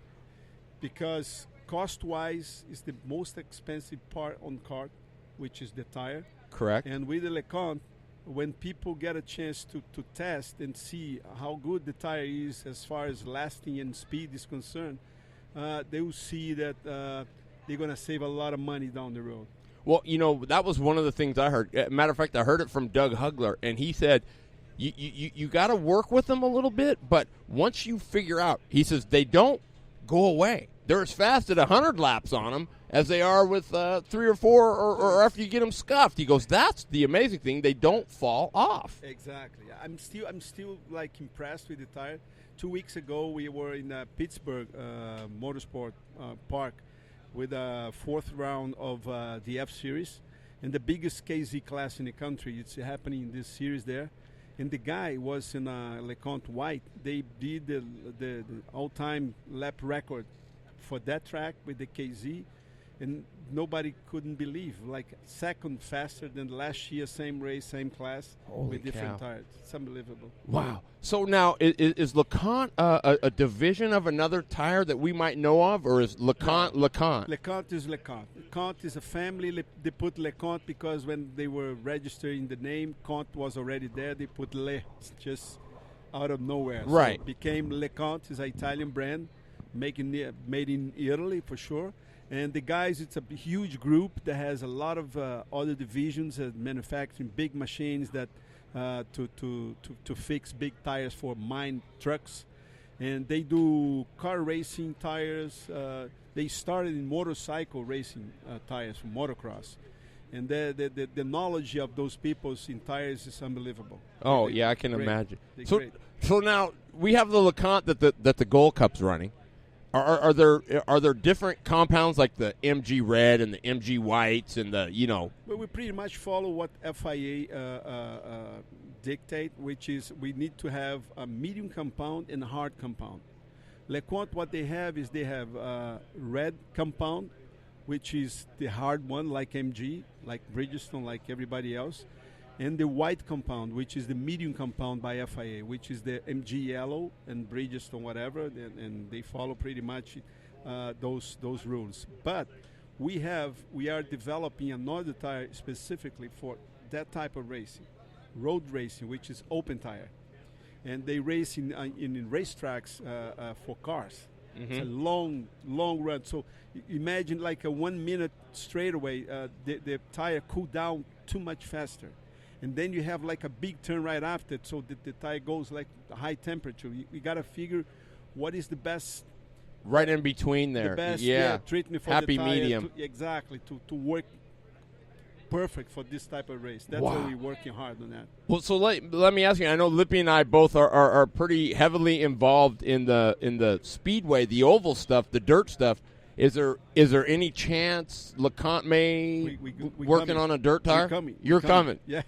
N: because cost-wise is the most expensive part on kart, which is the tire.
J: Correct.
N: And with the LeConte, when people get a chance to test and see how good the tire is as far as lasting and speed is concerned, they will see that they're going to save a lot of money down the road.
J: Well, that was one of the things I heard. Matter of fact, I heard it from Doug Hugler, and he said, you got to work with them a little bit, but once you figure out, he says, they don't go away. They're as fast at 100 laps on them as they are with 3 or 4 or after you get them scuffed. He goes, that's the amazing thing. They don't fall off.
N: Exactly. I'm still like impressed with the tire. 2 weeks ago, we were in Pittsburgh Motorsport Park with a 4th round of the F Series, and the biggest KZ class in the country. It's happening in this series there. And the guy was in LeConte White. They did the all-time lap record for that track with the KZ, and nobody couldn't believe, like second faster than last year, same race, same class.
J: Holy
N: with different
J: cow.
N: tires. It's unbelievable.
J: Wow. So now, is LeConte a division of another tire that we might know of, or is LeConte LeConte?
N: LeConte is LeConte. LeConte is a family. They put LeConte because when they were registering the name, Conte was already there. They put Le just out of nowhere.
J: Right.
N: So it became LeConte. It's an Italian brand, made in Italy for sure. And the guys, it's a huge group that has a lot of other divisions manufacturing big machines that to fix big tires for mine trucks. And they do car racing tires. They started in motorcycle racing tires for motocross. And the knowledge of those people in tires is unbelievable.
J: Oh, I can imagine. So now we have the LeConte that the Gold Cup's running. Are there different compounds like the MG Red and the MG Whites and the
N: Well, we pretty much follow what FIA dictate, which is we need to have a medium compound and a hard compound. LeConte, what they have is they have red compound, which is the hard one, like MG, like Bridgestone, like everybody else, and the white compound, which is the medium compound by FIA, which is the MG yellow and Bridgestone, whatever, and they follow pretty much those rules. But we are developing another tire specifically for that type of racing, road racing, which is open tire, and they race in racetracks for cars. It's a long run. So imagine like a 1 minute straightaway, the tire cool down too much faster. And then you have like a big turn right after it, so the tire goes like a high temperature. You got to figure what is the best.
J: Right in between there.
N: The best treatment for
J: happy
N: the tire
J: medium.
N: Exactly, to work perfect for this type of race. That's why we're working hard on that.
J: Well, so let me ask you. I know Lippy and I both are pretty heavily involved in the speedway, the oval stuff, the dirt stuff. Is there any chance LeConte may working
N: coming.
J: on a dirt tire? You're coming.
N: Yeah,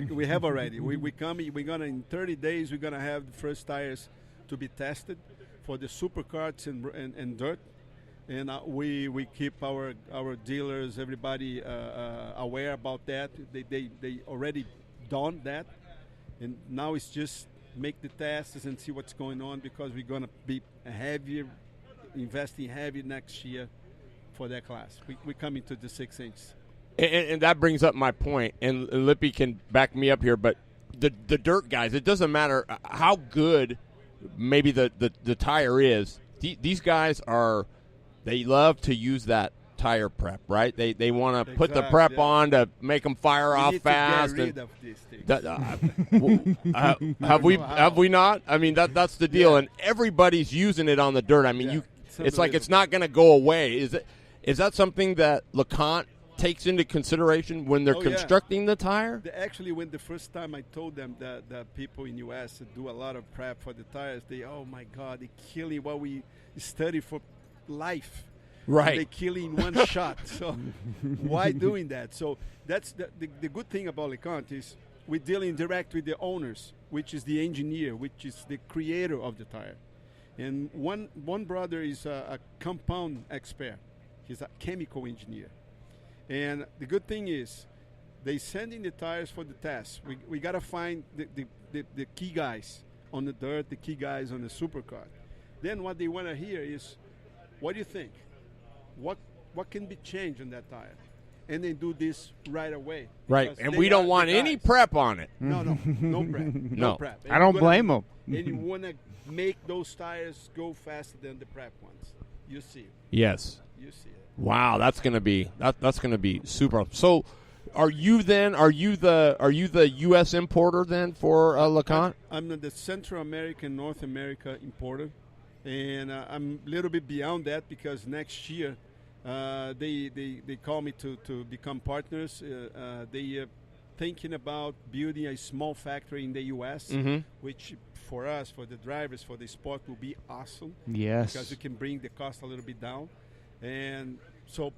N: we have already. We coming. We're gonna in 30 days. We're gonna have the first tires to be tested for the supercarts and dirt. And we keep our dealers, everybody aware about that. They already done that, and now it's just make the tests and see what's going on, because we're gonna be investing heavy next year for that class. We're coming to the 6 inch.
J: And that brings up my point, and Lippy can back me up here. But the dirt guys, it doesn't matter how good maybe the tire is. These guys they love to use that tire prep, right? They want to put the prep on to make them fire off fast.
N: Get rid of these things.
J: Have we not? I mean, that's the deal, and everybody's using it on the dirt. I mean, it's like it's not going to go away. Is that something that LeConte takes into consideration when they're constructing the tire?
N: Actually, when the first time I told them that people in U.S. do a lot of prep for the tires, oh my God, they're killing what we study for life.
J: Right.
N: They kill in one shot. So why doing that? So that's the good thing about LeConte is we're dealing direct with the owners, which is the engineer, which is the creator of the tire. And one brother is a compound expert. He's a chemical engineer. And the good thing is they send in the tires for the test. We got to find the key guys on the dirt, the key guys on the supercar. Then what they want to hear is, what do you think? What can be changed on that tire? And they do this right away.
J: Right, and we don't want any prep on it.
N: No prep. No prep.
L: I don't blame them.
N: And you want to make those tires go faster than the prep ones. You see it.
J: Yes.
N: You see it.
J: Wow, that's gonna be super. So, are you the U.S. importer then for LeConte?
N: I'm the Central American, North America importer, and I'm a little bit beyond that because next year they call me to become partners. They thinking about building a small factory in the U.S., which for us, for the drivers, for the sport, will be awesome.
L: Yes,
N: because you can bring the cost a little bit down. And so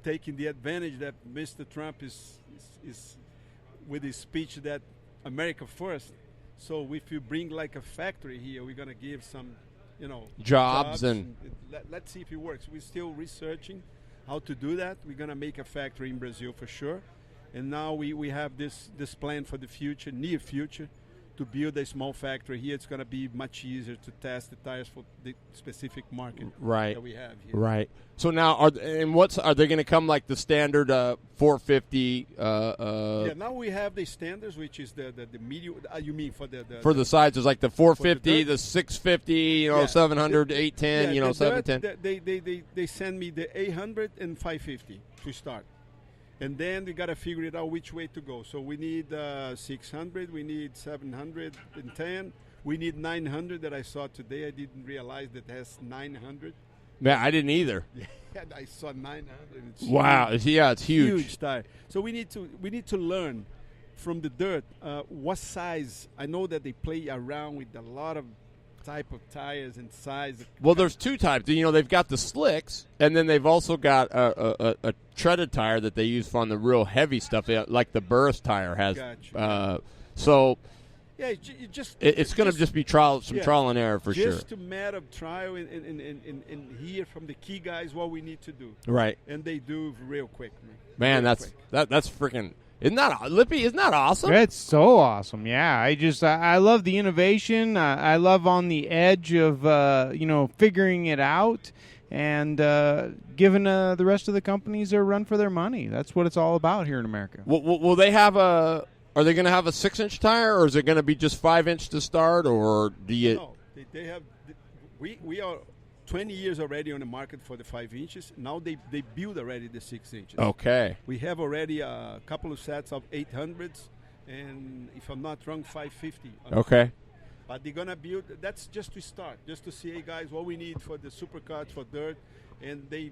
N: taking the advantage that Mr. Trump is with his speech that America first. So if you bring like a factory here, we're going to give some,
J: jobs and
N: let's see if it works. We're still researching how to do that. We're going to make a factory in Brazil for sure. And now we have this plan for the future, near future, to build a small factory here. It's going to be much easier to test the tires for the specific market that we have here.
J: Right. So now, are they going to come like the standard 450?
N: Now we have the standards, which is the medium. You mean for
J: the sizes, like the 450, the 650, 700, 810, 710.
N: They send me the 800 and 550 to start. And then we got to figure it out which way to go. So we need 600, we need 710, we need 900 that I saw today. I didn't realize that it has 900.
J: Yeah, I didn't either.
N: Yeah, I saw 900. It's
J: wow,
N: huge.
J: It's huge.
N: Huge tire. So we need to learn from the dirt what size. I know that they play around with a lot of type of tires and size.
J: Well, there's two types. They've got the slicks, and then they've also got a treaded tire that they use on the real heavy stuff, like the Burris tire has.
N: Gotcha.
J: So
N: yeah,
J: it's going to just be trial and error for sure.
N: Just a matter of trial and hear from the key guys what we need to do.
J: Right.
N: And they do real quick.
J: Man, that's freaking. Isn't that awesome?
L: It's so awesome. Yeah, I love the innovation. I love on the edge of figuring it out and giving the rest of the companies a run for their money. That's what it's all about here in America.
J: Will they have are they going to have a 6-inch tire, or is it going to be just 5-inch to start, or do you?
N: No, they have. We are 20 years already on the market for the 5 inches. Now they build already the 6 inches.
J: Okay.
N: We have already a couple of sets of 800s, and if I'm not wrong, 550.
J: Okay.
N: But they're gonna build. That's just to start, just to see, hey guys, what we need for the supercars for dirt, and they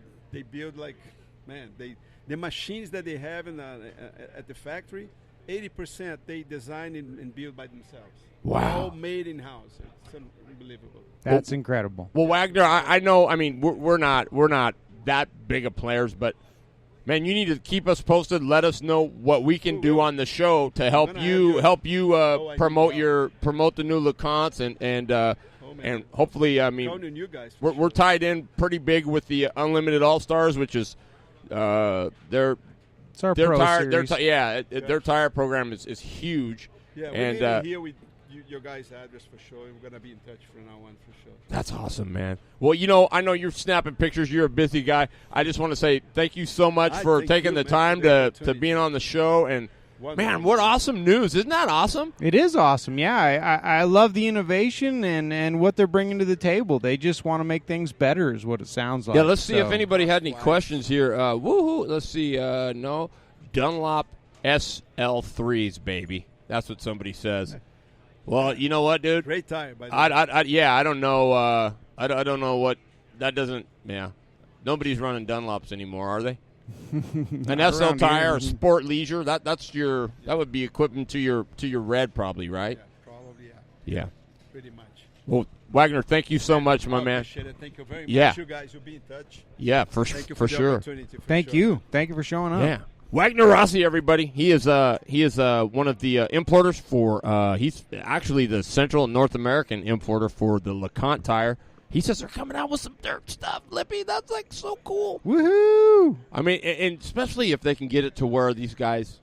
N: build like, man, the machines that they have at the factory, 80% they design and build by themselves.
J: Wow.
N: All made in house. It's unbelievable.
L: That's incredible.
J: Well, Wagner, I know. I mean, we're not that big of players, but man, you need to keep us posted. Let us know what we can do on the show to help you promote the new LeConte and hopefully, I mean,
N: you guys
J: we're tied in pretty big with the Unlimited All Stars, which is their
L: pro
J: tire.
L: series.
J: Their tire program is huge.
N: Yeah,
J: and
N: we're here with your guys' address for sure. We're gonna be in touch from now on for sure.
J: That's awesome, man. Well, I know you're snapping pictures. You're a busy guy. I just want to say thank you so much for taking the time to being on the show. And, man, what awesome news. Isn't that awesome?
L: It is awesome, yeah. I love the innovation and what they're bringing to the table. They just want to make things better is what it sounds like.
J: Yeah, let's see if anybody had any questions here. Woohoo. Let's see. No. Dunlop SL3s, baby. That's what somebody says. Well, you know what, dude?
N: Great tire, by the way.
J: Yeah, I don't know. I don't know what that doesn't. Yeah, nobody's running Dunlops anymore, are they? An SL tire, or Sport Leisure. That would be equivalent to your red, probably, right?
N: Yeah, probably.
J: Yeah.
N: Pretty much.
J: Well, Wagner, thank you so much, my man.
N: Appreciate it. Thank you very much.
J: Yeah.
N: You guys will be in touch.
J: Yeah, for
N: Thank you
J: for
N: the
J: sure.
N: opportunity, for
L: Thank
N: sure.
L: you. Thank you for showing up.
J: Yeah. Wagner Rossi, everybody. He is one of the importers for. He's actually the Central and North American importer for the LeConte tire. He says they're coming out with some dirt stuff, Lippy. That's like so cool.
L: Woohoo!
J: I mean, and especially if they can get it to where these guys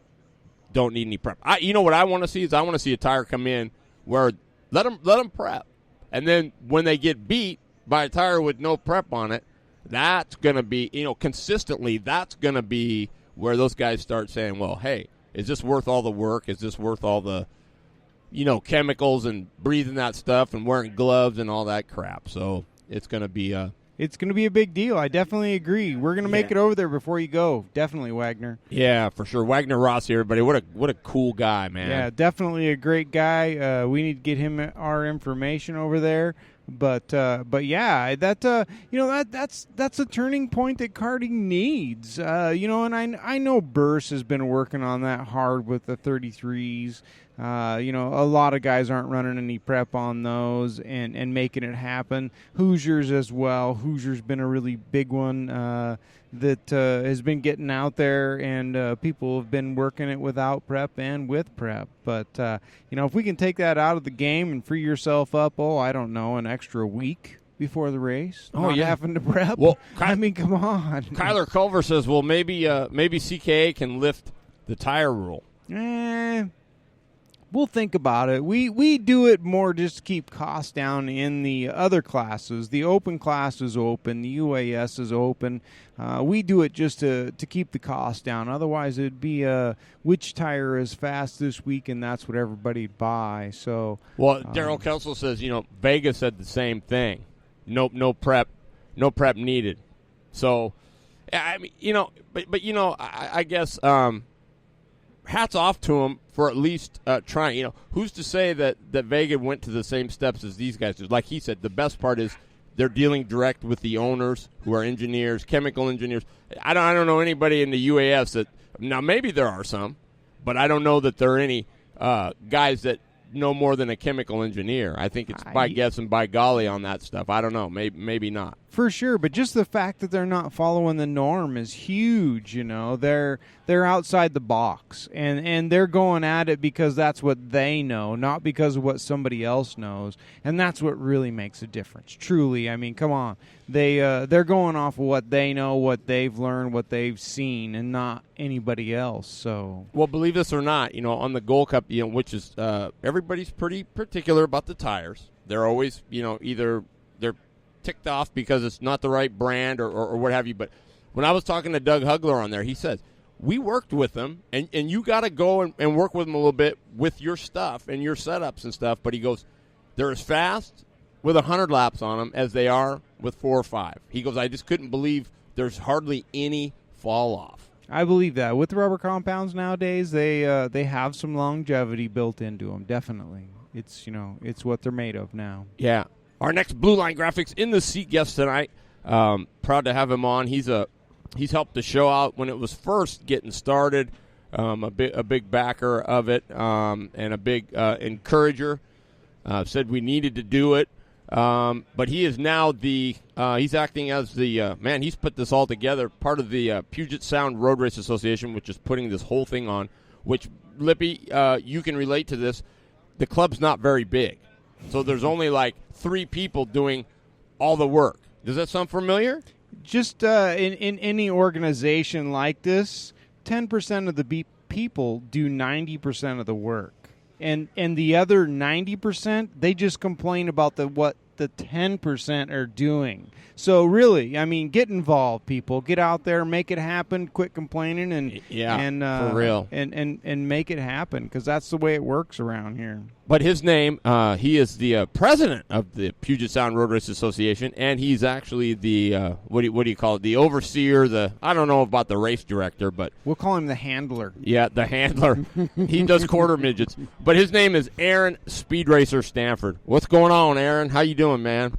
J: don't need any prep. You know what I want to see is I want to see a tire come in where let them prep, and then when they get beat by a tire with no prep on it, that's gonna be consistently. That's gonna be where those guys start saying, well, hey, is this worth all the work? Is this worth all the, chemicals and breathing that stuff and wearing gloves and all that crap? So it's going to be a
L: big deal. I definitely agree. We're going to make it over there before you go. Definitely, Wagner.
J: Yeah, for sure. Wagner Rossi, everybody. What a cool guy, man.
L: Yeah, definitely a great guy. We need to get him our information over there. But yeah, that's a turning point that karting needs. And I know Burse has been working on that hard with the 33s. A lot of guys aren't running any prep on those and making it happen. Hoosiers as well. Hoosiers been a really big one that has been getting out there, and people have been working it without prep and with prep. But, if we can take that out of the game and free yourself up, I don't know, an extra week before the race, not having to prep.
J: Well,
L: I mean, come on.
J: Kyler Culver says, well, maybe CKA can lift the tire rule.
L: We'll think about it. We do it more just to keep costs down in the other classes. The open class is open. The UAS is open. We do it just to keep the cost down. Otherwise, it'd be which tire is fast this week, and that's what everybody buy. So,
J: well, Daryl Kelsel says, Vega said the same thing. No prep needed. So, I mean, I guess hats off to him for at least trying. Who's to say that Vega went to the same steps as these guys did? Like he said, the best part is they're dealing direct with the owners who are engineers, chemical engineers. I don't know anybody in the UAS that – now maybe there are some, but I don't know that there are any guys that know more than a chemical engineer. I think it's by guess and by golly on that stuff. I don't know. Maybe not.
L: For sure, but just the fact that they're not following the norm is huge. They're outside the box, and they're going at it because that's what they know, not because of what somebody else knows, and that's what really makes a difference. Truly, I mean, come on, they're going off of what they know, what they've learned, what they've seen, and not anybody else. So,
J: well, believe this or not, on the Gold Cup, which is everybody's pretty particular about the tires. They're always, either they're ticked off because it's not the right brand or what have you. But when I was talking to Doug Hugler on there, he says, we worked with them, and you got to go and work with them a little bit with your stuff and your setups and stuff. But he goes, they're as fast with 100 laps on them as they are with 4 or 5. He goes, I just couldn't believe there's hardly any fall off.
L: I believe that. With rubber compounds nowadays, they have some longevity built into them, definitely. It's, it's what they're made of now.
J: Yeah. Our next Blue Line Graphics in the seat guest tonight. Proud to have him on. He's helped the show out when it was first getting started. A big backer of it, and a big encourager. Said we needed to do it. But he is now he's acting as the man. He's put this all together. Part of the Puget Sound Road Race Association, which is putting this whole thing on. Which Lippy, you can relate to this. The club's not very big, so there's only like 3 people doing all the work. Does that sound familiar?
L: Just in any organization like this, 10% of the people do 90% of the work. And the other 90%, they just complain about what the 10% are doing. So really, I mean, get involved, people. Get out there, make it happen. Quit complaining and
J: for real,
L: and make it happen, because that's the way it works around here.
J: But his name, he is the president of the Puget Sound Road Race Association, and he's actually the what do you call it? The overseer. I don't know about the race director, but
L: we'll call him the handler.
J: Yeah, the handler. He does quarter midgets, but his name is Aaron Speed Racer Stanford. What's going on, Aaron? How you doing, man?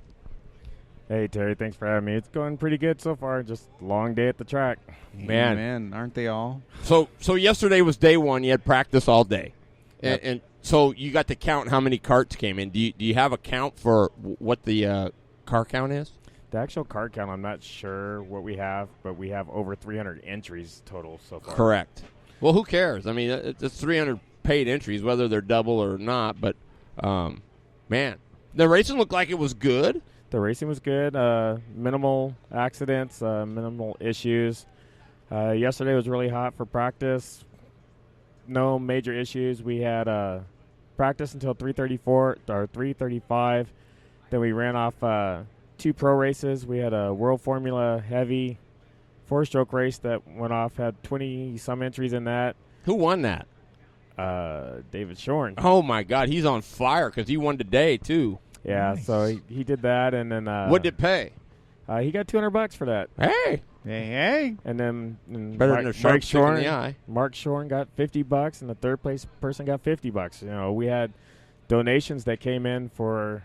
O: Hey, Terry, thanks for having me. It's going pretty good so far. Just a long day at the track.
L: Man, aren't they all?
J: So yesterday was day 1. You had practice all day.
O: Yep.
J: And so you got to count how many carts came in. Do you have a count for what the car count is?
O: The actual car count, I'm not sure what we have, but we have over 300 entries total so far.
J: Correct. Well, who cares? I mean, it's 300 paid entries, whether they're double or not. But, man, the racing looked like it was good.
O: The racing was good. Minimal accidents, minimal issues. Yesterday was really hot for practice. No major issues. We had practice until 3:34 or 3:35. Then we ran off 2 pro races. We had a World Formula Heavy 4-stroke race that went off. Had 20-some entries in that.
J: Who won that?
O: David Shorn.
J: Oh, my God. He's on fire because he won today, too.
O: Yeah,
J: nice.
O: So he did that, and then
J: what did it pay?
O: He got $200 for that.
J: Hey!
O: And then
J: better than a sharp stick in the eye.
O: Mark Shorn got $50, and the third place person got $50. You know, we had donations that came in to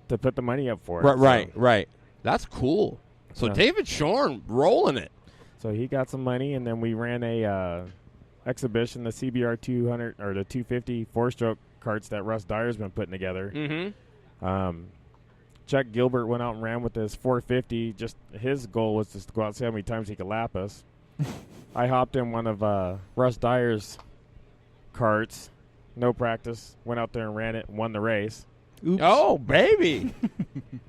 O: put the money up for it.
J: Right. That's cool. So David Shorn rolling it.
O: So he got some money, and then we ran a exhibition, the CBR 200 or the 250 4-stroke carts that Russ Dyer's been putting together.
J: Mm-hmm.
O: Chuck Gilbert went out and ran with his 450. Just his goal was just to go out and see how many times he could lap us. I hopped in one of Russ Dyer's carts, no practice, went out there and ran it, won the race.
J: Oops. Oh, baby.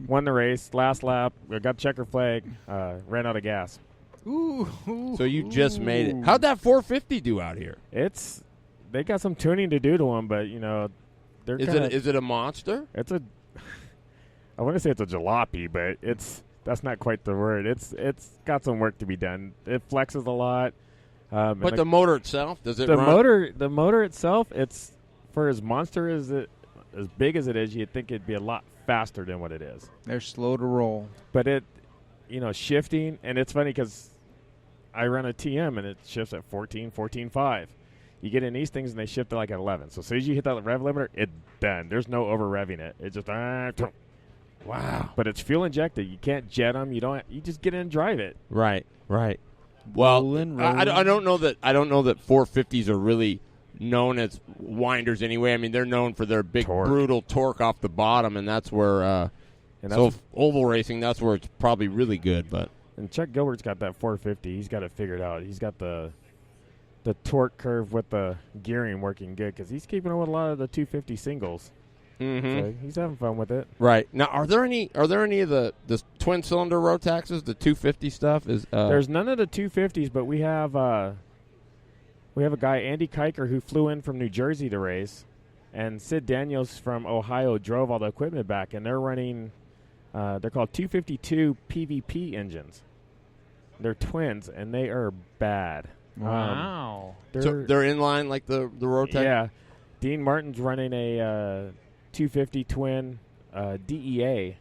O: Won the race, last lap, got checker flag, ran out of gas.
L: Ooh.
J: So you just made it. How'd that 450 do out here?
O: They got some tuning to do to them, but, you know,
J: is it a monster?
O: I want to say it's a jalopy, but that's not quite the word. It's got some work to be done. It flexes a lot.
J: But the motor itself, does it
O: run? The motor itself, it's for as monster as big as it is, you'd think it'd be a lot faster than what it is.
L: They're slow to roll.
O: But shifting, and it's funny because I run a TM and it shifts at 14.5. You get in these things and they shift to like at 11. So as soon as you hit that rev limiter, it's done. There's no over revving it. It just
J: wow.
O: But it's fuel injected. You can't jet them. You just get in and drive it.
J: Right. Well,
L: rolling.
J: I don't know that 450s are really known as winders anyway. I mean, they're known for their big brutal torque off the bottom, and that's where oval racing, that's where it's probably really good.
O: And Chuck Gilbert's got that 450. He's got it figured out. He's got the torque curve with the gearing working good because he's keeping up with a lot of the 250 singles.
J: Mm-hmm.
O: So he's having fun with it.
J: Right. Now, are there any of the twin cylinder Rotaxes, the 250 stuff?
O: There's none of the 250s, but we have a guy, Andy Kiker, who flew in from New Jersey to race, and Sid Daniels from Ohio drove all the equipment back, and they're running they're called 252 PVP engines. They're twins, and they are bad.
L: Wow.
J: They're in line like the Rotax?
O: Yeah. Dean Martin's running a 250 twin DEA,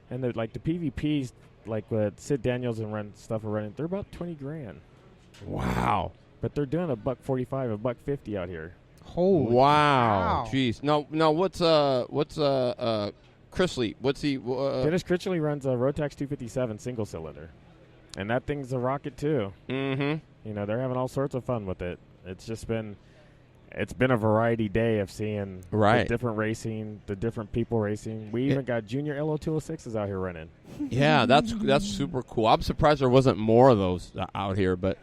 O: and the PVPs, like what Sid Daniels and stuff are running, they're about $20,000.
J: Wow.
O: But they're doing $145, $150 out here.
L: Holy
J: wow.
L: cow.
J: Jeez. No. What's Chrisley? What's he?
O: Dennis Critchley runs a Rotax 257 single cylinder, and that thing's a rocket too.
J: Mm-hmm.
O: You know, they're having all sorts of fun with it. It's been a variety day of seeing the different racing, the different people racing. We even got junior LO206s out here running.
J: Yeah, that's super cool. I'm surprised there wasn't more of those out here, but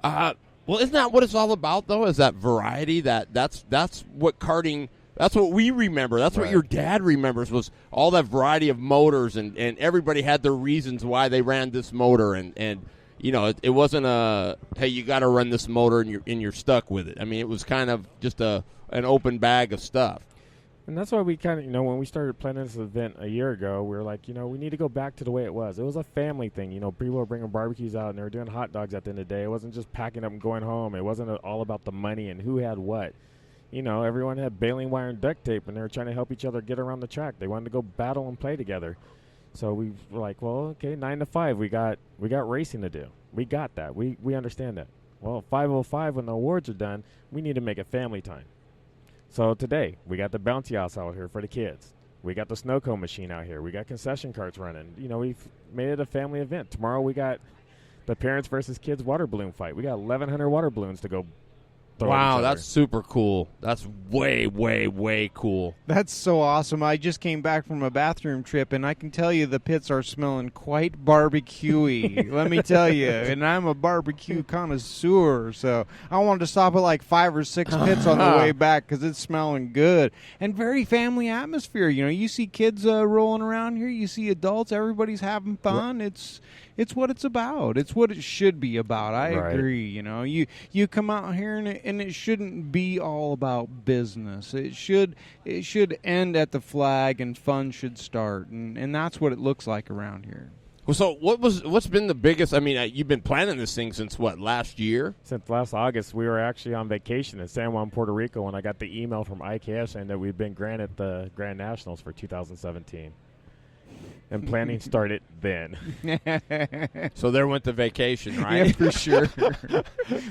J: well, isn't that what it's all about though? Is that variety? That's what karting. That's what we remember. That's what your dad remembers, was all that variety of motors, and everybody had their reasons why they ran this motor, and you know, it wasn't hey, you got to run this motor and you're stuck with it. I mean, it was kind of just an open bag of stuff.
O: And that's why we kind of, when we started planning this event a year ago, we were like, we need to go back to the way it was. It was a family thing. People were bringing barbecues out, and they were doing hot dogs at the end of the day. It wasn't just packing up and going home. It wasn't all about the money and who had what. Everyone had baling wire and duct tape, and they were trying to help each other get around the track. They wanted to go battle and play together. So we were like, well, okay, 9 to 5, we got racing to do. We got that. We understand that. Well, 5:05, when the awards are done, we need to make it family time. So today, we got the bouncy house out here for the kids. We got the snow cone machine out here. We got concession carts running. We've made it a family event. Tomorrow we got the parents versus kids water balloon fight. We got 1,100 water balloons to go.
J: Wow, that's super cool. That's way, way, way cool.
L: That's so awesome. I just came back from a bathroom trip, and I can tell you the pits are smelling quite barbecue-y. Let me tell you. And I'm a barbecue connoisseur, so I wanted to stop at like 5 or 6 pits on the way back because it's smelling good. And very family atmosphere. You see kids rolling around here. You see adults. Everybody's having fun. It's what it's about. It's what it should be about. I agree. You come out here and it shouldn't be all about business. It should end at the flag and fun should start. And that's what it looks like around here.
J: Well, so what's been the biggest? I mean, you've been planning this thing since what, last year?
O: Since last August. We were actually on vacation in San Juan, Puerto Rico, when I got the email from IKF saying that we've been granted the Grand Nationals for 2017. And planning started then.
J: So there went the vacation, right?
L: Yeah, for sure. The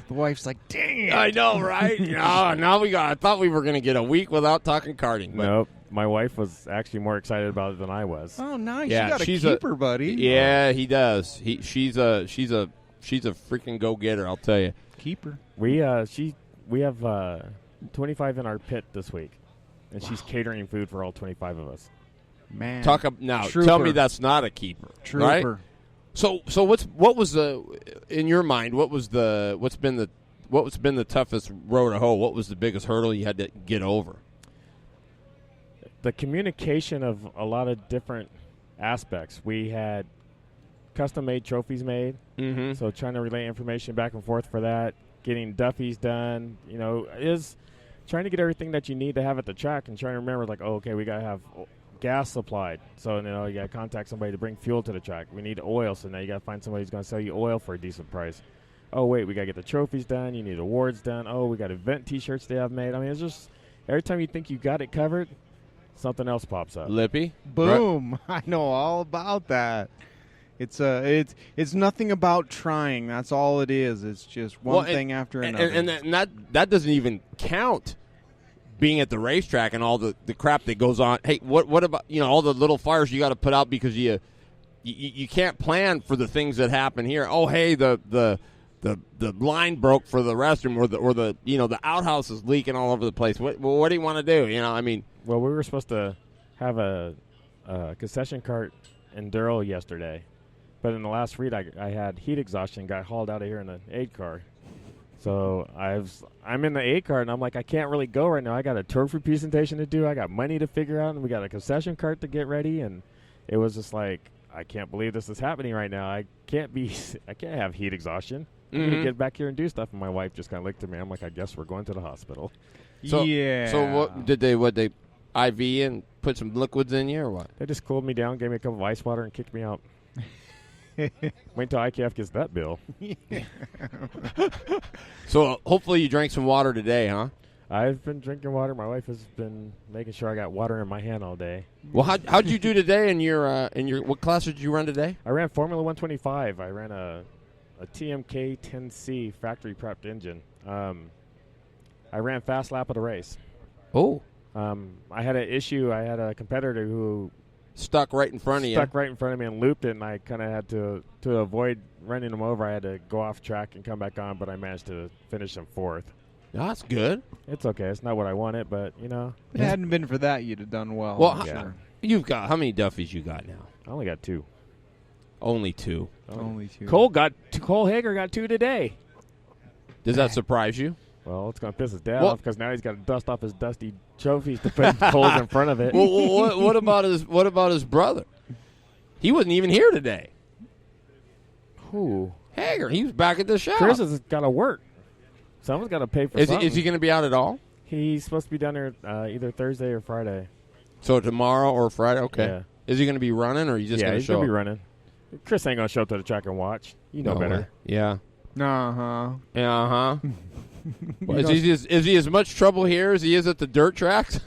L: wife's like, dang it.
J: I know, right? Now I thought we were going to get a week without talking karting. But
O: nope. My wife was actually more excited about it than I was.
L: Oh, nice.
J: Yeah,
L: you got a keeper, buddy.
J: Yeah, he does. She's a freaking go-getter, I'll tell you.
L: Keeper.
O: We have 25 in our pit this week. And she's catering food for all 25 of us.
L: Man,
J: tell me that's not a keeper, right? So what was in your mind? What's been the toughest row to hoe? What was the biggest hurdle you had to get over?
O: The communication of a lot of different aspects. We had custom-made trophies made, so trying to relay information back and forth for that, getting Duffy's done, is trying to get everything that you need to have at the track, and trying to remember, like, we got to have gas supplied, so you got to contact somebody to bring fuel to the track. We need oil, so now you got to find somebody who's going to sell you oil for a decent price. Oh wait, we got to get the trophies done. You need awards done. Oh, we got event T-shirts they have made. I mean, it's just every time you think you got it covered, something else pops up.
J: Lippy,
L: boom! I know all about that. It's nothing about trying. That's all it is. It's just one thing after another.
J: And that doesn't even count being at the racetrack and all the crap that goes on. Hey, what about all the little fires you got to put out because you can't plan for the things that happen here. Oh, hey, the line broke for the restroom, or the outhouse is leaking all over the place. What do you want to do?
O: Well, we were supposed to have a concession cart in Durrell yesterday, but in the last read I had heat exhaustion, got hauled out of here in an aid car. So I'm in the A car, and I'm like, I can't really go right now. I got a trophy presentation to do. I got money to figure out, and we got a concession cart to get ready. And it was just like, I can't believe this is happening right now. I can't have heat exhaustion. I need to get back here and do stuff. And my wife just kind of looked at me. I'm like, I guess we're going to the hospital.
J: So what did they IV and put some liquids in you or what?
O: They just cooled me down, gave me a cup of ice water, and kicked me out. Wait till IKF gets that bill.
J: So hopefully you drank some water today, huh?
O: I've been drinking water. My wife has been making sure I got water in my hand all day.
J: Well, how'd you do today in your what class did you run today?
O: I ran Formula 125. I ran a TMK 10C factory prepped engine. I ran fast lap of the race.
J: Oh.
O: I had an issue. I had a competitor who
J: stuck right in front of you.
O: Stuck right in front of me and looped it, and I kind of had to avoid running him over. I had to go off track and come back on, but I managed to finish him fourth.
J: That's good.
O: It's okay. It's not what I wanted, but, you know.
L: If it hadn't been for that, you'd have done well.
J: Well, you've got how many Duffys you got now?
O: I only got 2.
J: Only 2.
L: Only 2.
O: Cole Hager got 2 today.
J: Does that surprise you?
O: Well, it's going to piss his dad off because now he's got to dust off his dusty trophies to put Coles in front of it.
J: Well, what about his brother? He wasn't even here today.
O: Who?
J: Hager. He was back at the shop.
O: Chris has got to work. Someone's got to pay for something.
J: Is he going to be out at all?
O: He's supposed to be down there either Thursday or Friday.
J: So tomorrow or Friday? Okay.
O: Yeah.
J: Is he going to be running, or are you just going to
O: he's
J: show
O: going to be
J: up?
O: running. Chris ain't going to show up to the track and watch. You know better.
J: Way. Yeah.
L: Uh-huh.
J: Yeah, uh-huh. Is he as much trouble here as he is at the dirt tracks?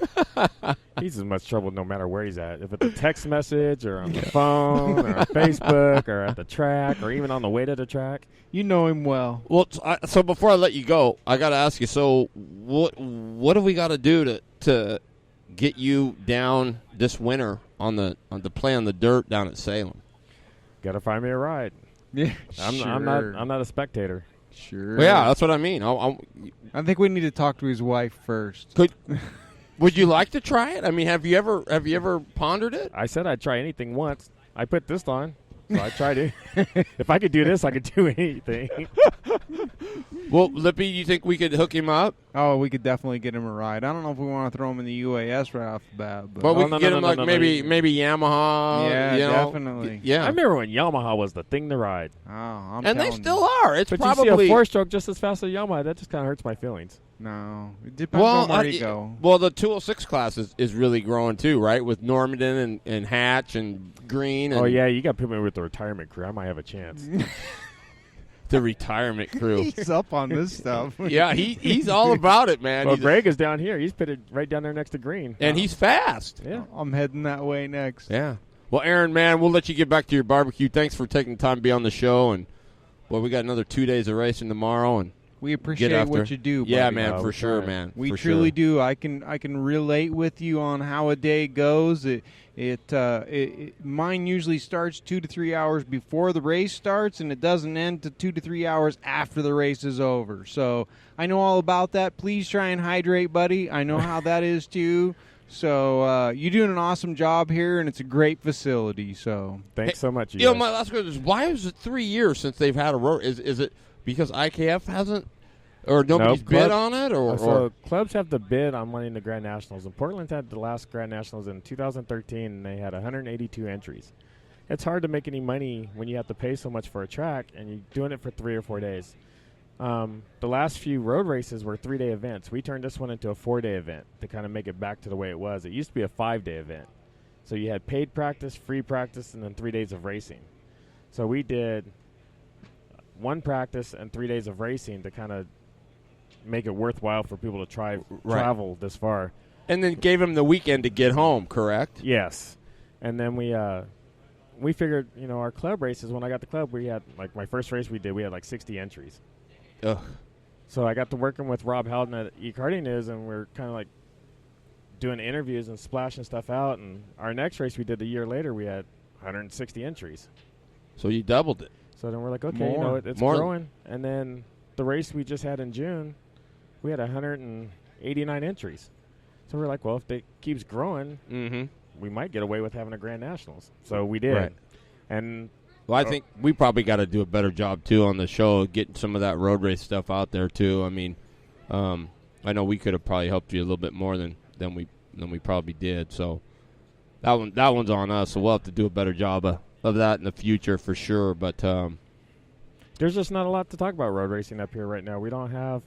O: He's as much trouble no matter where he's at. If it's a text message or on the phone or on Facebook or at the track or even on the way to the track.
L: You know him well.
J: Well, so before I let you go, I got to ask you, so what do we got to do to get you down this winter on the play on the dirt down at Salem?
O: Got to find me a ride.
L: Yeah,
O: I'm not a spectator.
L: Sure.
J: Well, yeah, that's what I mean.
L: I think we need to talk to his wife first.
J: Would you like to try it? I mean, have you ever pondered it?
O: I said I'd try anything once. I put this on, so I tried it. If I could do this, I could do anything.
J: Well, Lippy, you think we could hook him up?
L: Oh, we could definitely get him a ride. I don't know if we want to throw him in the UAS right off the bat. But
J: Well, we could get him maybe
L: Yeah,
J: Yamaha.
L: definitely.
J: Yeah.
O: I remember when Yamaha was the thing to ride.
L: Oh, I'm
J: and they
L: telling
J: still
L: you.
J: are. It's
O: but
J: probably
O: you see a 4-stroke just as fast as Yamaha. That just kind of hurts my feelings.
L: No, it depends on where you go.
J: Well, the 206 class is really growing too, right? With Normandin and Hatch and Green. And
O: Oh yeah, you got to put me with the retirement crew. I might have a chance.
J: The retirement crew.
L: He's up on this stuff.
J: Yeah, he's all about it, man.
O: Well, Greg is down here. He's pitted right down there next to Green.
J: And he's fast.
O: Yeah.
L: I'm heading that way next.
J: Yeah. Well, Aaron, man, we'll let you get back to your barbecue. Thanks for taking the time to be on the show. And, well, we got another 2 days of racing tomorrow. And
L: we appreciate what you do, buddy.
J: Yeah, man, for sure, man.
L: We truly do. I can relate with you on how a day goes. Mine usually starts 2 to 3 hours before the race starts, and it doesn't end to 2 to 3 hours after the race is over. So I know all about that. Please try and hydrate, buddy. I know how that is too. So you're doing an awesome job here, and it's a great facility. So
O: thanks so much.
J: You know, my last question is, why is it 3 years since they've had a road? Is it because IKF hasn't, or nobody's bid on it, or
O: clubs have the bid on winning the Grand Nationals. And Portland's had the last Grand Nationals in 2013, and they had 182 entries. It's hard to make any money when you have to pay so much for a track, and you're doing it for 3 or 4 days. The last few road races were 3-day events. We turned this one into a 4-day event to kind of make it back to the way it was. It used to be a 5-day event. So you had paid practice, free practice, and then 3 days of racing. So we did 1 practice and 3 days of racing to kind of make it worthwhile for people to travel this far.
J: And then gave them the weekend to get home, correct?
O: Yes. And then we figured, our club races, when I got the club, we had, like, my first race we had like 60 entries.
J: Ugh.
O: So I got to working with Rob Howden at eKarting News, and we're kind of like doing interviews and splashing stuff out. And our next race we did a year later, we had 160 entries.
J: So you doubled it.
O: So then we're like, okay, it's growing. And then the race we just had in June, we had 189 entries. So we're like, well, if it keeps growing, we might get away with having a Grand Nationals. So we did.
J: Right.
O: And
J: well, I think we probably got to do a better job, too, on the show, getting some of that road race stuff out there, too. I mean, I know we could have probably helped you a little bit more than we probably did. So that one's on us, so we'll have to do a better job of that in the future for sure. But
O: there's just not a lot to talk about road racing up here right now. We don't have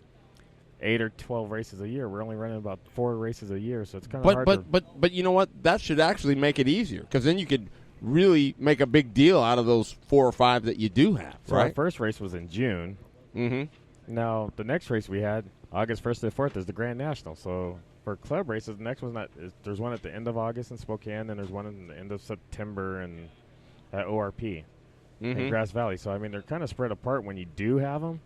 O: 8 or 12 races a year. We're only running about 4 races a year, so it's kind of hard.
J: But you know what? That should actually make it easier, because then you could really make a big deal out of those 4 or 5 that you do have.
O: So
J: right?
O: Our first race was in June.
J: Mm-hmm.
O: Now the next race we had August 1st to the 4th is the Grand National. So for club races, the next one's there's one at the end of August in Spokane, and there's one in the end of September at ORP in Grass Valley. So, I mean, they're kind of spread apart when you do have them.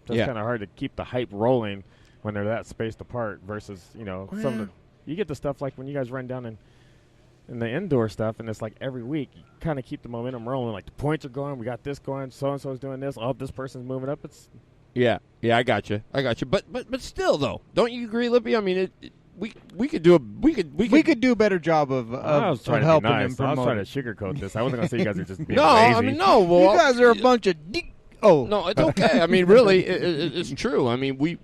O: So it's kind of hard to keep the hype rolling when they're that spaced apart versus, some of you get the stuff like when you guys run down in the indoor stuff, and it's like every week you kind of keep the momentum rolling. Like the points are going, we got this going, so-and-so's doing this, this person's moving up. It's
J: I got you. But still, though, don't you agree, Lippy? I mean, we could do
L: a better job of helping him promote.
O: I was trying to sugarcoat this. I wasn't going to say you guys are just being
J: no,
O: lazy.
J: I mean, no. Well,
L: you guys are a bunch of
J: no, it's okay. I mean, really, it's true. I mean, we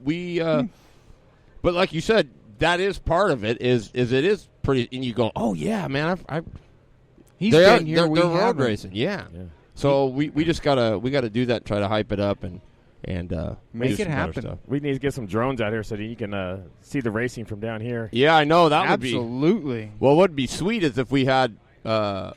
J: but like you said, that is part of it. Is it is pretty, and you go, oh yeah, man,
L: he's been here.
J: They're road racing, yeah. So we just gotta do that, try to hype it up and
L: make it happen.
O: We need to get some drones out here so that you can see the racing from down here.
J: Yeah, I know that would be
L: absolutely.
J: Well, what would be sweet is if we had some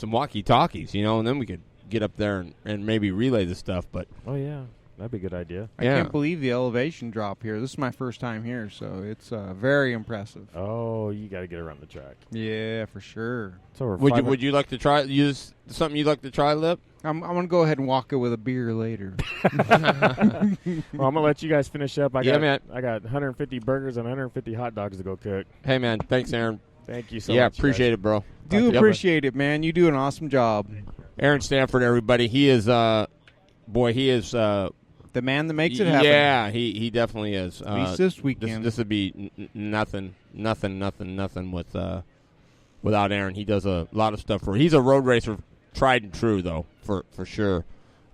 J: walkie-talkies, and then we could get up there and maybe relay the stuff. But
O: oh yeah, that'd be a good idea.
L: I can't believe the elevation drop here. This is my first time here, so it's very impressive.
O: Oh, you got to get around the track.
L: Yeah, for sure.
O: So
J: would you like to use something you'd like to try, Lip?
L: I'm gonna go ahead and walk it with a beer later.
O: Well, I'm gonna let you guys finish up. I got 150 burgers and 150 hot dogs to go cook.
J: Hey man, thanks, Aaron.
O: Thank you so much.
J: Yeah, appreciate it, bro.
L: Appreciate it, man. You do an awesome job.
J: Aaron Stanford, everybody. He is the
L: man that makes it happen.
J: Yeah, he definitely is.
L: At least this weekend.
J: This would be nothing without Aaron. He does a lot of stuff he's a road racer, tried and true though, for sure.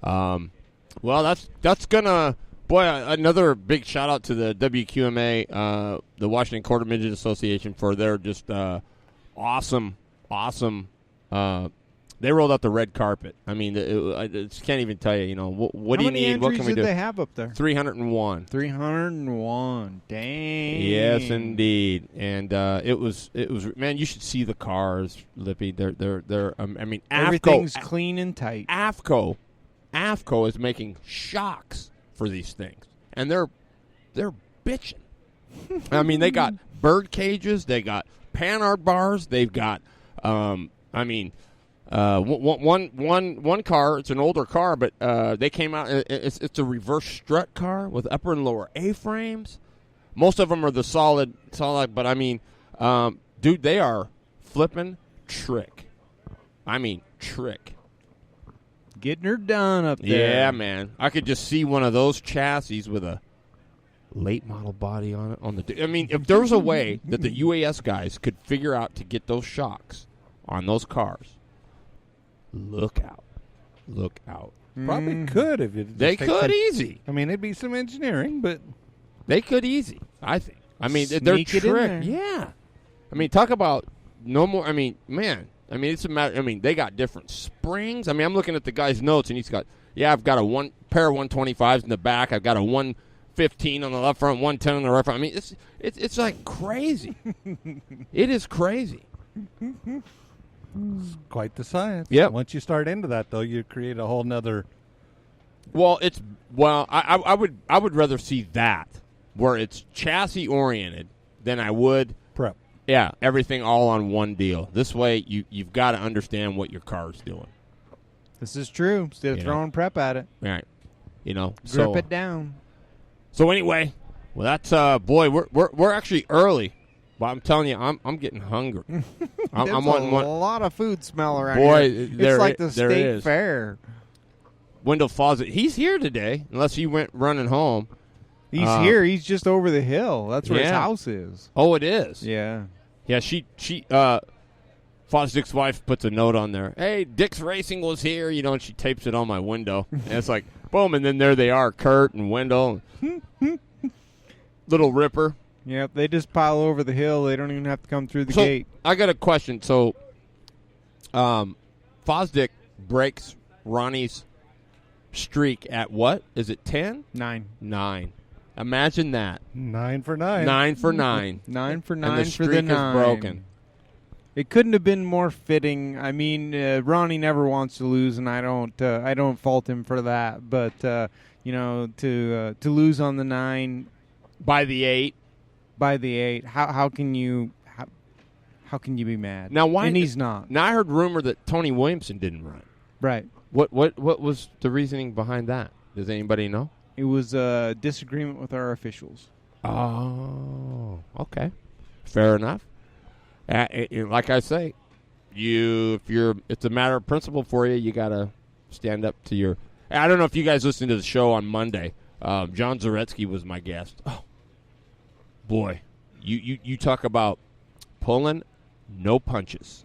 J: Well, that's gonna another big shout out to the WQMA, the Washington Quarter Midget Association, for their just awesome. They rolled out the red carpet. I mean, I just can't even tell you. What do you need? What can we do?
L: How many entries did they have up there?
J: 301.
L: 301. Dang.
J: Yes, indeed. And it was. Man, you should see the cars, Lippy. They're. I mean,
L: everything's clean and tight.
J: AFCO is making shocks for these things, and they're bitching. I mean, they got bird cages. They got Panhard bars. They've got. One car, it's an older car, but they came out, it's a reverse strut car with upper and lower A-frames. Most of them are the solid, but I mean, dude, they are flipping trick. I mean, trick.
L: Getting her done up there.
J: Yeah, man. I could just see one of those chassis with a late model body on it. I mean, if there was a way that the UAS guys could figure out to get those shocks on those cars, look out.
K: Probably could if
J: they could easy.
K: I mean, it'd be some engineering, but
J: they could easy. I think. I mean, they're
L: trick.
J: Yeah. I mean, talk about no more. I mean, man. I mean, it's a matter. I mean, they got different springs. I mean, I'm looking at the guy's notes, and he's got. Yeah, I've got a pair of 125s in the back. I've got a 115 on the left front, 110 on the right front. I mean, it's like crazy. It is crazy.
K: It's quite the science.
J: Yeah.
K: Once you start into that, though, you create a whole nother.
J: Well, I would rather see that where it's chassis oriented than I would
K: prep.
J: Yeah, everything all on one deal. This way, you've got to understand what your car's doing.
L: This is true. Instead of throwing prep at it,
J: right?
L: Grip it down.
J: So anyway, well, that's boy, we're actually early. But I'm telling you, I'm getting hungry. I'm wanting
L: a lot of food smell around
J: here.
L: It's like the state fair.
J: Wendell Fawcett, he's here today, unless he went running home.
L: He's here. He's just over the hill. That's where his house is.
J: Oh, it is?
L: Yeah.
J: Yeah, Fawcett's wife puts a note on there. Hey, Dick's Racing was here, and she tapes it on my window. And it's like, boom, and then there they are, Kurt and Wendell. Little Ripper.
L: Yep, they just pile over the hill. They don't even have to come through the gate.
J: I got a question. So, Fosdick breaks Ronnie's streak at what? Is it 10?
L: 9.
J: Imagine that.
K: 9 for 9.
J: 9 for 9.
L: 9 for 9
J: and the
L: for the 9.
J: Is broken.
L: It couldn't have been more fitting. I mean, Ronnie never wants to lose, and I don't fault him for that. But to lose on the 9.
J: By the 8.
L: By the 8. How can you be mad?
J: Now why?
L: And he's not.
J: Now I heard rumor that Tony Williamson didn't run.
L: Right.
J: What was the reasoning behind that? Does anybody know?
L: It was a disagreement with our officials.
J: Oh, okay, fair enough. Like I say, it's a matter of principle for you. You gotta stand up to your. I don't know if you guys listened to the show on Monday. John Zaretsky was my guest. Oh, boy, you talk about pulling no punches.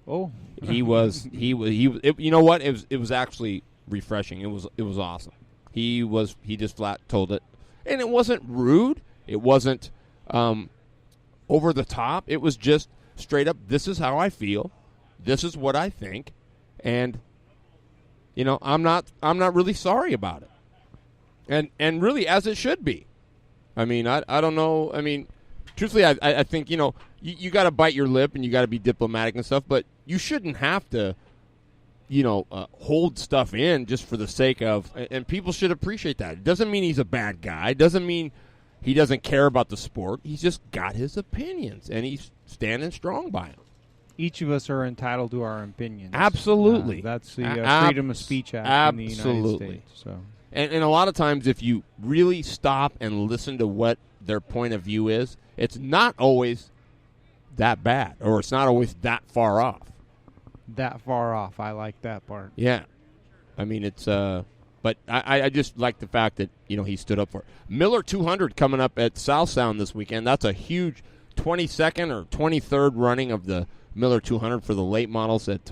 L: Oh,
J: he was. You know what? It was actually refreshing. It was awesome. He just flat told it, and it wasn't rude. It wasn't over the top. It was just straight up. This is how I feel. This is what I think, and I'm not really sorry about it, and really as it should be. I mean, I don't know. I mean, truthfully, I think you got to bite your lip and you got to be diplomatic and stuff, but you shouldn't have to. Hold stuff in just for the sake of, and people should appreciate that. It doesn't mean he's a bad guy. It doesn't mean he doesn't care about the sport. He's just got his opinions, and he's standing strong by them.
L: Each of us are entitled to our opinions.
J: Absolutely.
L: That's the Freedom of Speech Act in the United States. So.
J: And a lot of times if you really stop and listen to what their point of view is, it's not always that bad, or it's not always that far off.
L: That far off. I like that part.
J: Yeah. I mean, it's but I just like the fact that, he stood up for it. Miller 200 coming up at South Sound this weekend. That's a huge 22nd or 23rd running of the Miller 200 for the late models at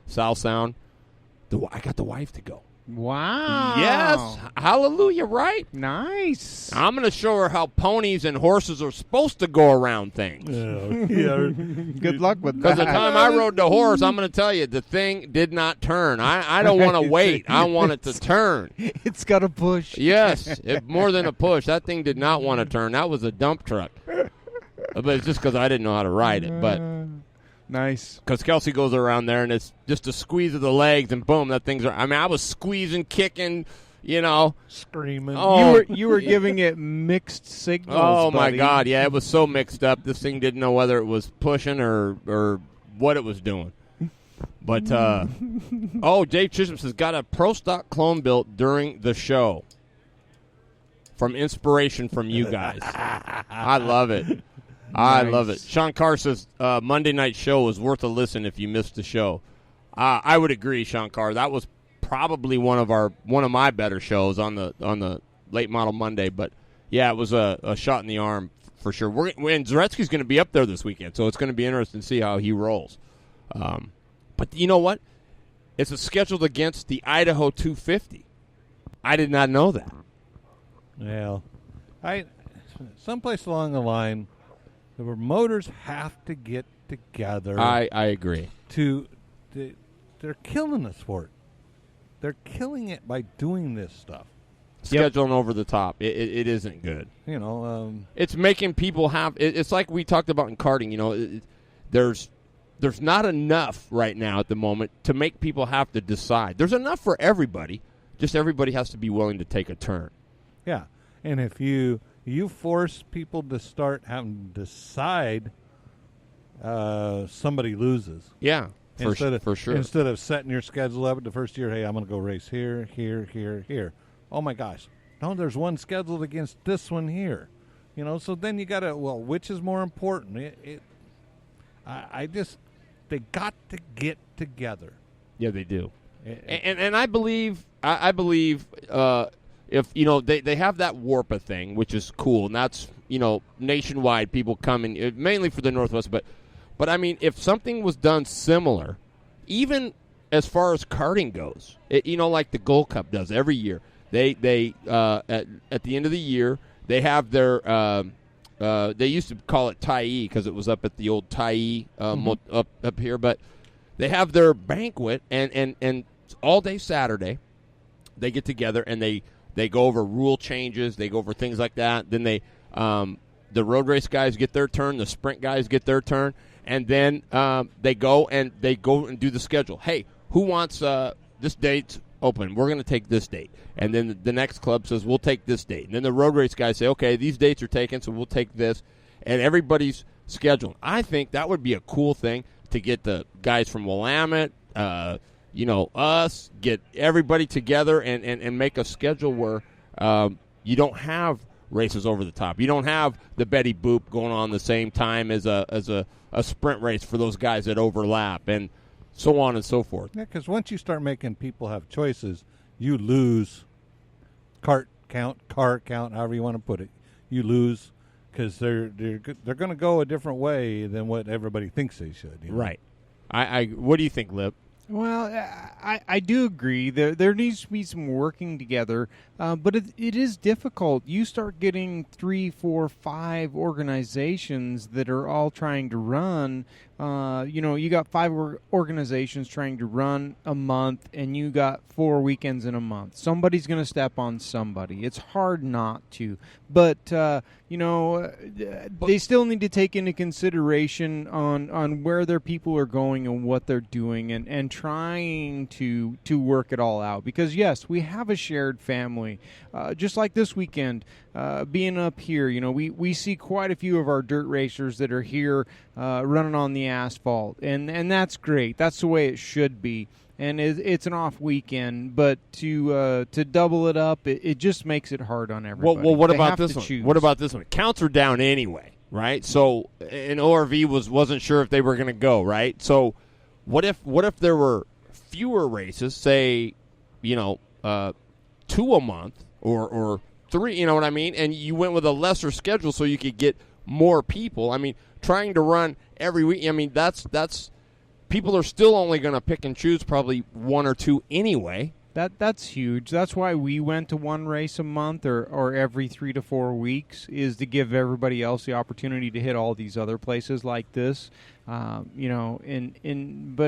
J: South Sound. I got the wife to go.
L: Wow.
J: Yes. Hallelujah, right?
L: Nice.
J: I'm going to show her how ponies and horses are supposed to go around things.
L: Yeah. Good luck with that.
J: Because the time I rode the horse, I'm going to tell you, the thing did not turn. I don't want to wait. I want it to turn.
L: It's got a push.
J: Yes. More than a push. That thing did not want to turn. That was a dump truck. But it's just because I didn't know how to ride it. But
L: nice.
J: Because Kelsey goes around there, and it's just a squeeze of the legs, and boom, that thing's. I mean, I was squeezing, kicking,
K: screaming.
J: Oh,
L: you were giving it mixed signals.
J: Oh
L: buddy.
J: my God! Yeah, it was so mixed up. This thing didn't know whether it was pushing or what it was doing. But Dave Chisholm says got a Pro Stock clone built during the show. From inspiration from you guys. I love it. I love it. Sean Carr says Monday night show was worth a listen if you missed the show. I would agree, Sean Carr. That was probably one of my better shows on the late model Monday. But yeah, it was a shot in the arm for sure. And Zaretsky's going to be up there this weekend, so it's going to be interesting to see how he rolls. But you know what? It's scheduled against the Idaho 250. I did not know that.
K: Well, someplace along the line, the promoters have to get together.
J: I agree.
K: They're killing the sport. They're killing it by doing this stuff.
J: Scheduling over the top. It isn't good. It's making people have. It's like we talked about in karting. There's not enough right now at the moment to make people have to decide. There's enough for everybody. Just everybody has to be willing to take a turn.
K: Yeah, and if you force people to start having to decide, somebody loses.
J: Yeah, for sure.
K: Instead of setting your schedule up at the first year, hey, I'm going to go race here, here, here, here. Oh, my gosh. No, there's one scheduled against this one here. So then you got to, which is more important? They got to get together.
J: Yeah, they do. And I believe if they have that WARPA thing, which is cool, and that's nationwide, people come in mainly for the Northwest, but I mean, if something was done similar, even as far as karting goes, like the Gold Cup does every year, they at the end of the year they have their they used to call it Tyee because it was up at the old Tyee up here, but they have their banquet and all day Saturday they get together and they go over rule changes, they go over things like that. Then the road race guys get their turn, the sprint guys get their turn, and then they go and do the schedule. Hey, who wants this date's open. We're going to take this date. And then the next club says, we'll take this date. And then the road race guys say, okay, these dates are taken, so we'll take this. And everybody's scheduling. I think that would be a cool thing to get the guys from Willamette, us, get everybody together and make a schedule where you don't have races over the top. You don't have the Betty Boop going on the same time as a sprint race for those guys that overlap, and so on and so forth.
K: Yeah, because once you start making people have choices, you lose car count, however you want to put it. You lose because they're going to go a different way than what everybody thinks they should. You know?
J: Right. I what do you think, Lip?
L: Well, I do agree. There needs to be some working together, but it is difficult. You start getting 3, 4, 5 organizations that are all trying to run. You got 5 organizations trying to run a month, and you got 4 weekends in a month. Somebody's going to step on somebody. It's hard not to. But, they still need to take into consideration on where their people are going and what they're doing and trying to work it all out. Because, yes, we have a shared family. Just like this weekend, being up here, we see quite a few of our dirt racers that are here running on the asphalt. And that's great. That's the way it should be. And it's an off weekend, but to double it up, it just makes it hard on everybody.
J: Well, what
L: They
J: about
L: have
J: this
L: to
J: one?
L: choose.
J: What about this one? Counts are down anyway, right? So, and ORV wasn't sure if they were going to go, right? So, what if there were fewer races, say, 2 a month or 3, you know what I mean? And you went with a lesser schedule so you could get more people. I mean, trying to run every week, I mean, that's people are still only going to pick and choose probably 1 or 2 anyway.
L: That's huge. That's why we went to 1 race a month or every 3 to 4 weeks, is to give everybody else the opportunity to hit all these other places like this. But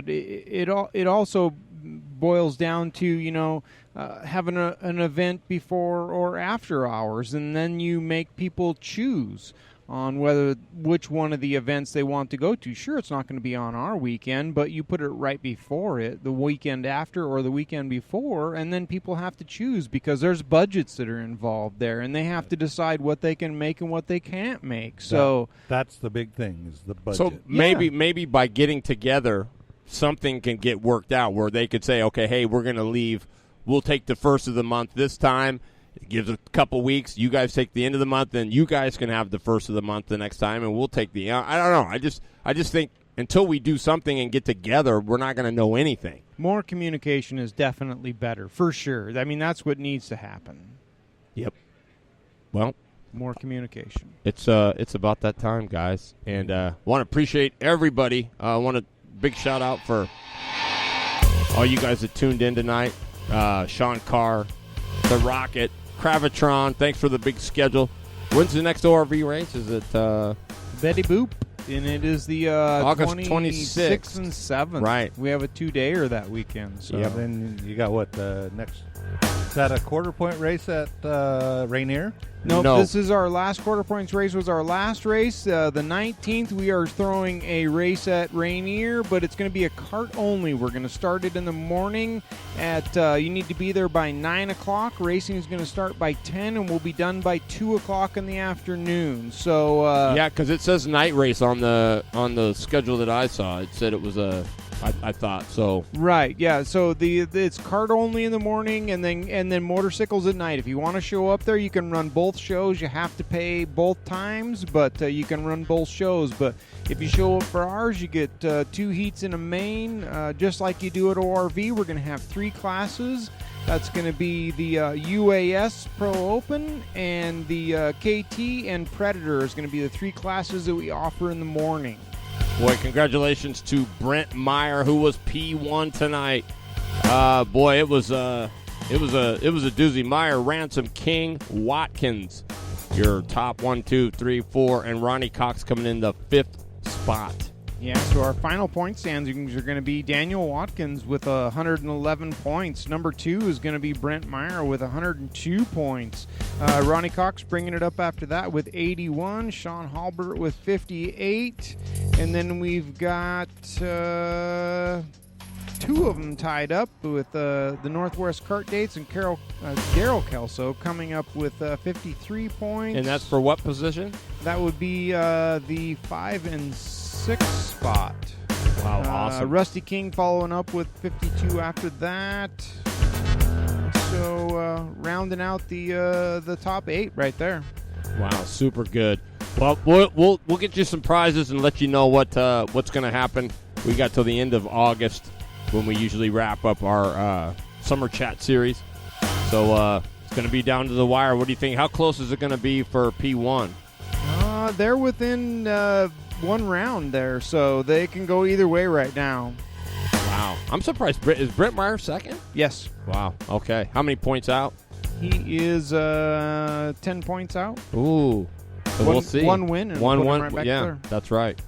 L: it also boils down to having an event before or after hours, and then you make people choose on which one of the events they want to go to. Sure, it's not going to be on our weekend, but you put it right before it, the weekend after or the weekend before, and then people have to choose because there's budgets that are involved there, and they have to decide what they can make and what they can't make. So
K: that's the big thing, is the budget.
J: So maybe by getting together, something can get worked out where they could say, okay, hey, we're going to leave. We'll take the first of the month this time. It gives a couple weeks. You guys take the end of the month, then you guys can have the first of the month the next time, and we'll take the. I don't know. I just think until we do something and get together, we're not going to know anything.
L: More communication is definitely better, for sure. I mean, that's what needs to happen.
J: Yep. Well,
L: more communication.
J: It's about that time, guys, and want to appreciate everybody. I want a big shout out for all you guys that tuned in tonight. Sean Carr, The Rocket, Kravitron, thanks for the big schedule. When's the next ORV race? Is it
L: Betty Boop? And it is the
J: August
L: 26th and 7th.
J: Right.
L: We have a 2-dayer that weekend. So.
K: Yeah, then you got what next? Is that a quarter point race at Rainier?
L: Nope, no, this is our last quarter points race. Was our last race. The 19th, we are throwing a race at Rainier, but it's going to be a cart only. We're going to start it in the morning at, you need to be there by 9 o'clock. Racing is going to start by 10, and we'll be done by 2 o'clock in the afternoon. So
J: yeah, because it says night race on the schedule that I saw. It said it was I thought so.
L: Right, yeah. So it's cart only in the morning, and then motorcycles at night. If you want to show up there, you can run both shows. You have to pay both times, but you can run both shows. But if you show up for ours, you get 2 heats in a main, just like you do at ORV. We're going to have 3 classes. That's going to be the UAS Pro Open, and the KT and Predator is going to be the 3 classes that we offer in the morning.
J: Boy, congratulations to Brent Meyer, who was P1 tonight. Boy, it was a doozy. Meyer, Ransom, King, Watkins, your top 1, 2, 3, 4, and Ronnie Cox coming in the 5th spot.
L: Yeah, so our final point standings are going to be Daniel Watkins with 111 points. Number 2 is going to be Brent Meyer with 102 points. Ronnie Cox bringing it up after that with 81. Sean Halbert with 58. And then we've got two of them tied up with the Northwest Kart Dates and Daryl Kelso coming up with 53 points.
J: And that's for what position?
L: That would be the 5 and 6 spot.
J: Wow, awesome.
L: Rusty King following up with 52 after that. So rounding out the top 8 right there.
J: Wow, super good. Well, we'll get you some prizes and let you know what's going to happen. We got till the end of August when we usually wrap up our summer chat series. So it's going to be down to the wire. What do you think? How close is it going to be for P1?
L: They're within one round there, so they can go either way right now.
J: Wow. I'm surprised. Is Brent Meyer second?
L: Yes.
J: Wow. Okay. How many points out?
L: He is 10 points out.
J: Ooh. So we'll see.
L: One win. And
J: one.
L: Right back
J: yeah,
L: there.
J: That's right.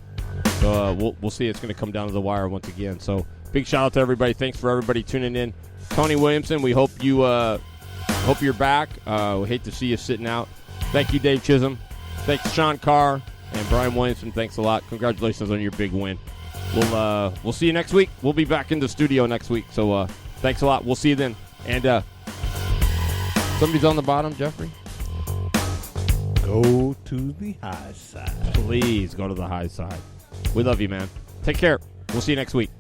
J: So we'll see. It's going to come down to the wire once again. So big shout out to everybody. Thanks for everybody tuning in. Tony Williamson, we hope you're back. We hate to see you sitting out. Thank you, Dave Chisholm. Thanks, Sean Carr and Brian Williamson. Thanks a lot. Congratulations on your big win. We'll see you next week. We'll be back in the studio next week. So thanks a lot. We'll see you then. And somebody's on the bottom, Jeffrey.
K: Go to the high side.
J: Please go to the high side. We love you, man. Take care. We'll see you next week.